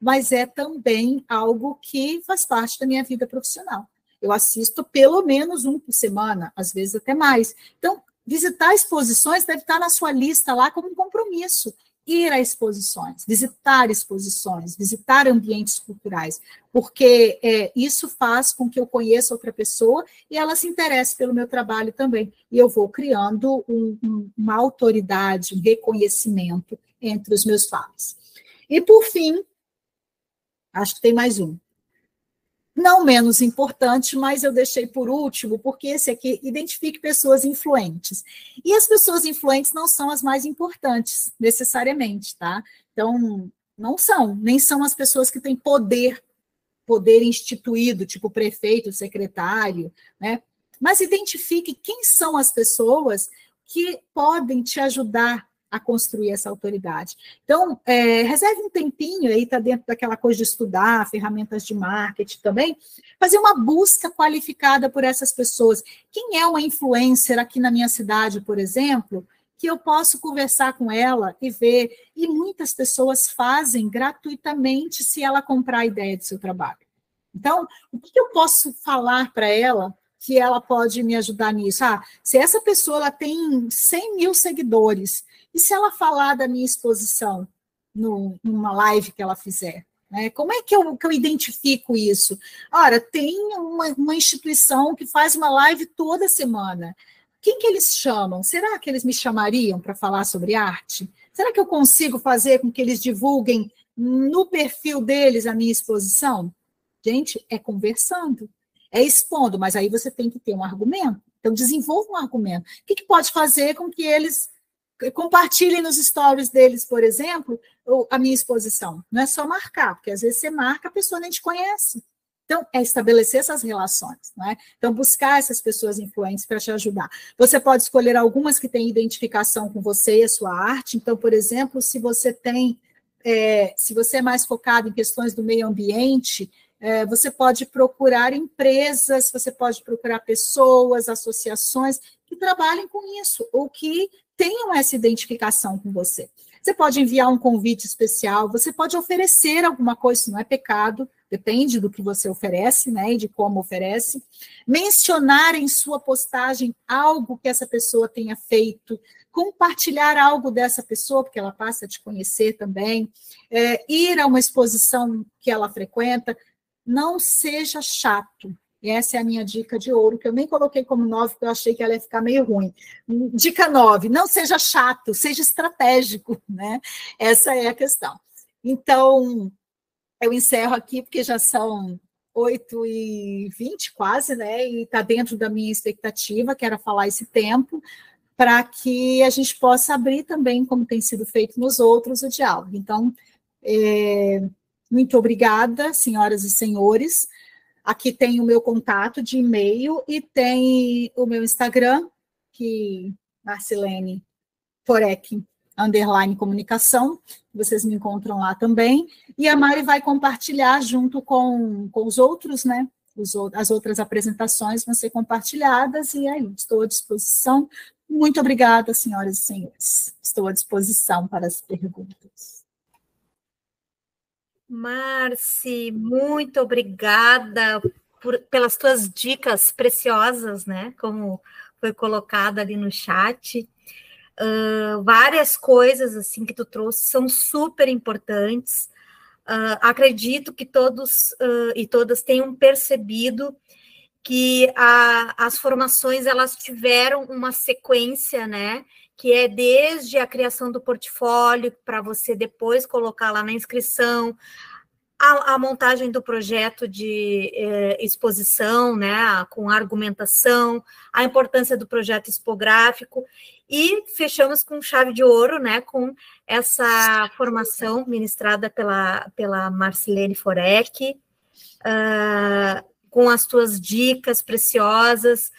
mas é também algo que faz parte da minha vida profissional. Eu assisto pelo menos um por semana, às vezes até mais. Então, visitar exposições deve estar na sua lista lá como um compromisso. Ir a exposições, visitar ambientes culturais, porque isso faz com que eu conheça outra pessoa e ela se interesse pelo meu trabalho também. E eu vou criando uma autoridade, um reconhecimento entre os meus pares. E, por fim, acho que tem mais um. Não menos importante, mas eu deixei por último, porque esse aqui identifique pessoas influentes. E as pessoas influentes não são as mais importantes, necessariamente, tá? Então, não são, nem são as pessoas que têm poder instituído, tipo prefeito, secretário, né? Mas identifique quem são as pessoas que podem te ajudar a construir essa autoridade. Então, reserve um tempinho, aí está dentro daquela coisa de estudar, ferramentas de marketing também, fazer uma busca qualificada por essas pessoas. Quem é uma influencer aqui na minha cidade, por exemplo, que eu posso conversar com ela e ver, e muitas pessoas fazem gratuitamente se ela comprar a ideia do seu trabalho. Então, o que eu posso falar para ela que ela pode me ajudar nisso? Se essa pessoa ela tem 100 mil seguidores, e se ela falar da minha exposição numa live que ela fizer? Né? Como é que eu identifico isso? Ora, tem uma instituição que faz uma live toda semana. Quem que eles chamam? Será que eles me chamariam para falar sobre arte? Será que eu consigo fazer com que eles divulguem no perfil deles a minha exposição? Gente, é conversando, é expondo, mas aí você tem que ter um argumento. Então, desenvolva um argumento. O que pode fazer com que eles compartilhem nos stories deles, por exemplo, a minha exposição? Não é só marcar, porque às vezes você marca, a pessoa nem te conhece. Então, é estabelecer essas relações, não é? Então, buscar essas pessoas influentes para te ajudar. Você pode escolher algumas que têm identificação com você e a sua arte. Então, por exemplo, se você é mais focado em questões do meio ambiente, você pode procurar empresas, você pode procurar pessoas, associações que trabalhem com isso, ou que tenham essa identificação com você. Você pode enviar um convite especial, você pode oferecer alguma coisa, isso não é pecado, depende do que você oferece, né, e de como oferece. Mencionar em sua postagem algo que essa pessoa tenha feito, compartilhar algo dessa pessoa, porque ela passa a te conhecer também, ir a uma exposição que ela frequenta. Não seja chato. E essa é a minha dica de ouro, que eu nem coloquei como 9, porque eu achei que ela ia ficar meio ruim. Dica 9, não seja chato, seja estratégico, né? Essa é a questão. Então, eu encerro aqui, porque já são 8h20 quase, né? E está dentro da minha expectativa, que era falar esse tempo, para que a gente possa abrir também, como tem sido feito nos outros, o diálogo. Então, muito obrigada, senhoras e senhores. Aqui tem o meu contato de e-mail e tem o meu Instagram, que Marcilene Forec, _comunicação, vocês me encontram lá também, e a Mari vai compartilhar junto com os outros, né? As outras apresentações vão ser compartilhadas, e aí, estou à disposição. Muito obrigada, senhoras e senhores. Estou à disposição para as perguntas. Marci, muito obrigada pelas tuas dicas preciosas, né? Como foi colocado ali no chat. Várias coisas assim que tu trouxe são super importantes. Acredito que todos e todas tenham percebido que as formações elas tiveram uma sequência, né? Que é desde a criação do portfólio, para você depois colocar lá na inscrição, a montagem do projeto de exposição, né, com argumentação, a importância do projeto expográfico, e fechamos com chave de ouro, né, com essa formação ministrada pela Marcilene Forec, com as tuas dicas preciosas,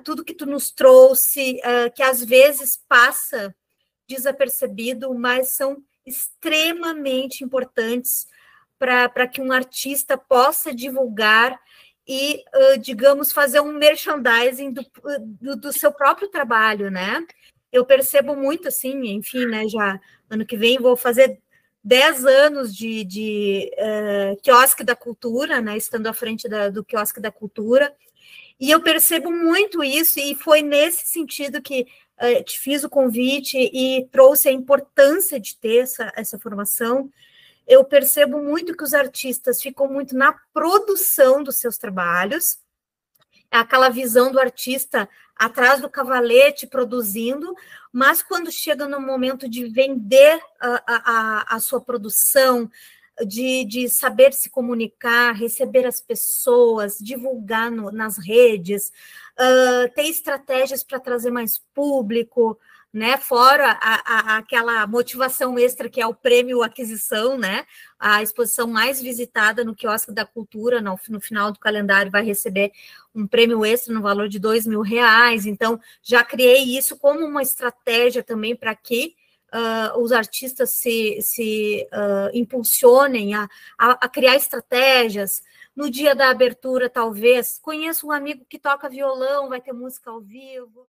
tudo que tu nos trouxe, que às vezes passa desapercebido, mas são extremamente importantes para que um artista possa divulgar e, digamos, fazer um merchandising do seu próprio trabalho, né? Eu percebo muito, assim, enfim, né, já ano que vem vou fazer 10 anos de Quiosque da Cultura, né, estando à frente do Quiosque da Cultura, e eu percebo muito isso, e foi nesse sentido que te fiz o convite e trouxe a importância de ter essa formação. Eu percebo muito que os artistas ficam muito na produção dos seus trabalhos, aquela visão do artista atrás do cavalete produzindo, mas quando chega no momento de vender a sua produção, de saber se comunicar, receber as pessoas, divulgar nas redes, ter estratégias para trazer mais público, né? Fora aquela motivação extra que é o prêmio aquisição, né? A exposição mais visitada no Quiosque da Cultura, no final do calendário, vai receber um prêmio extra no valor de R$2.000. Então, já criei isso como uma estratégia também para que os artistas se impulsionem a criar estratégias. No dia da abertura, talvez, conheço um amigo que toca violão, vai ter música ao vivo.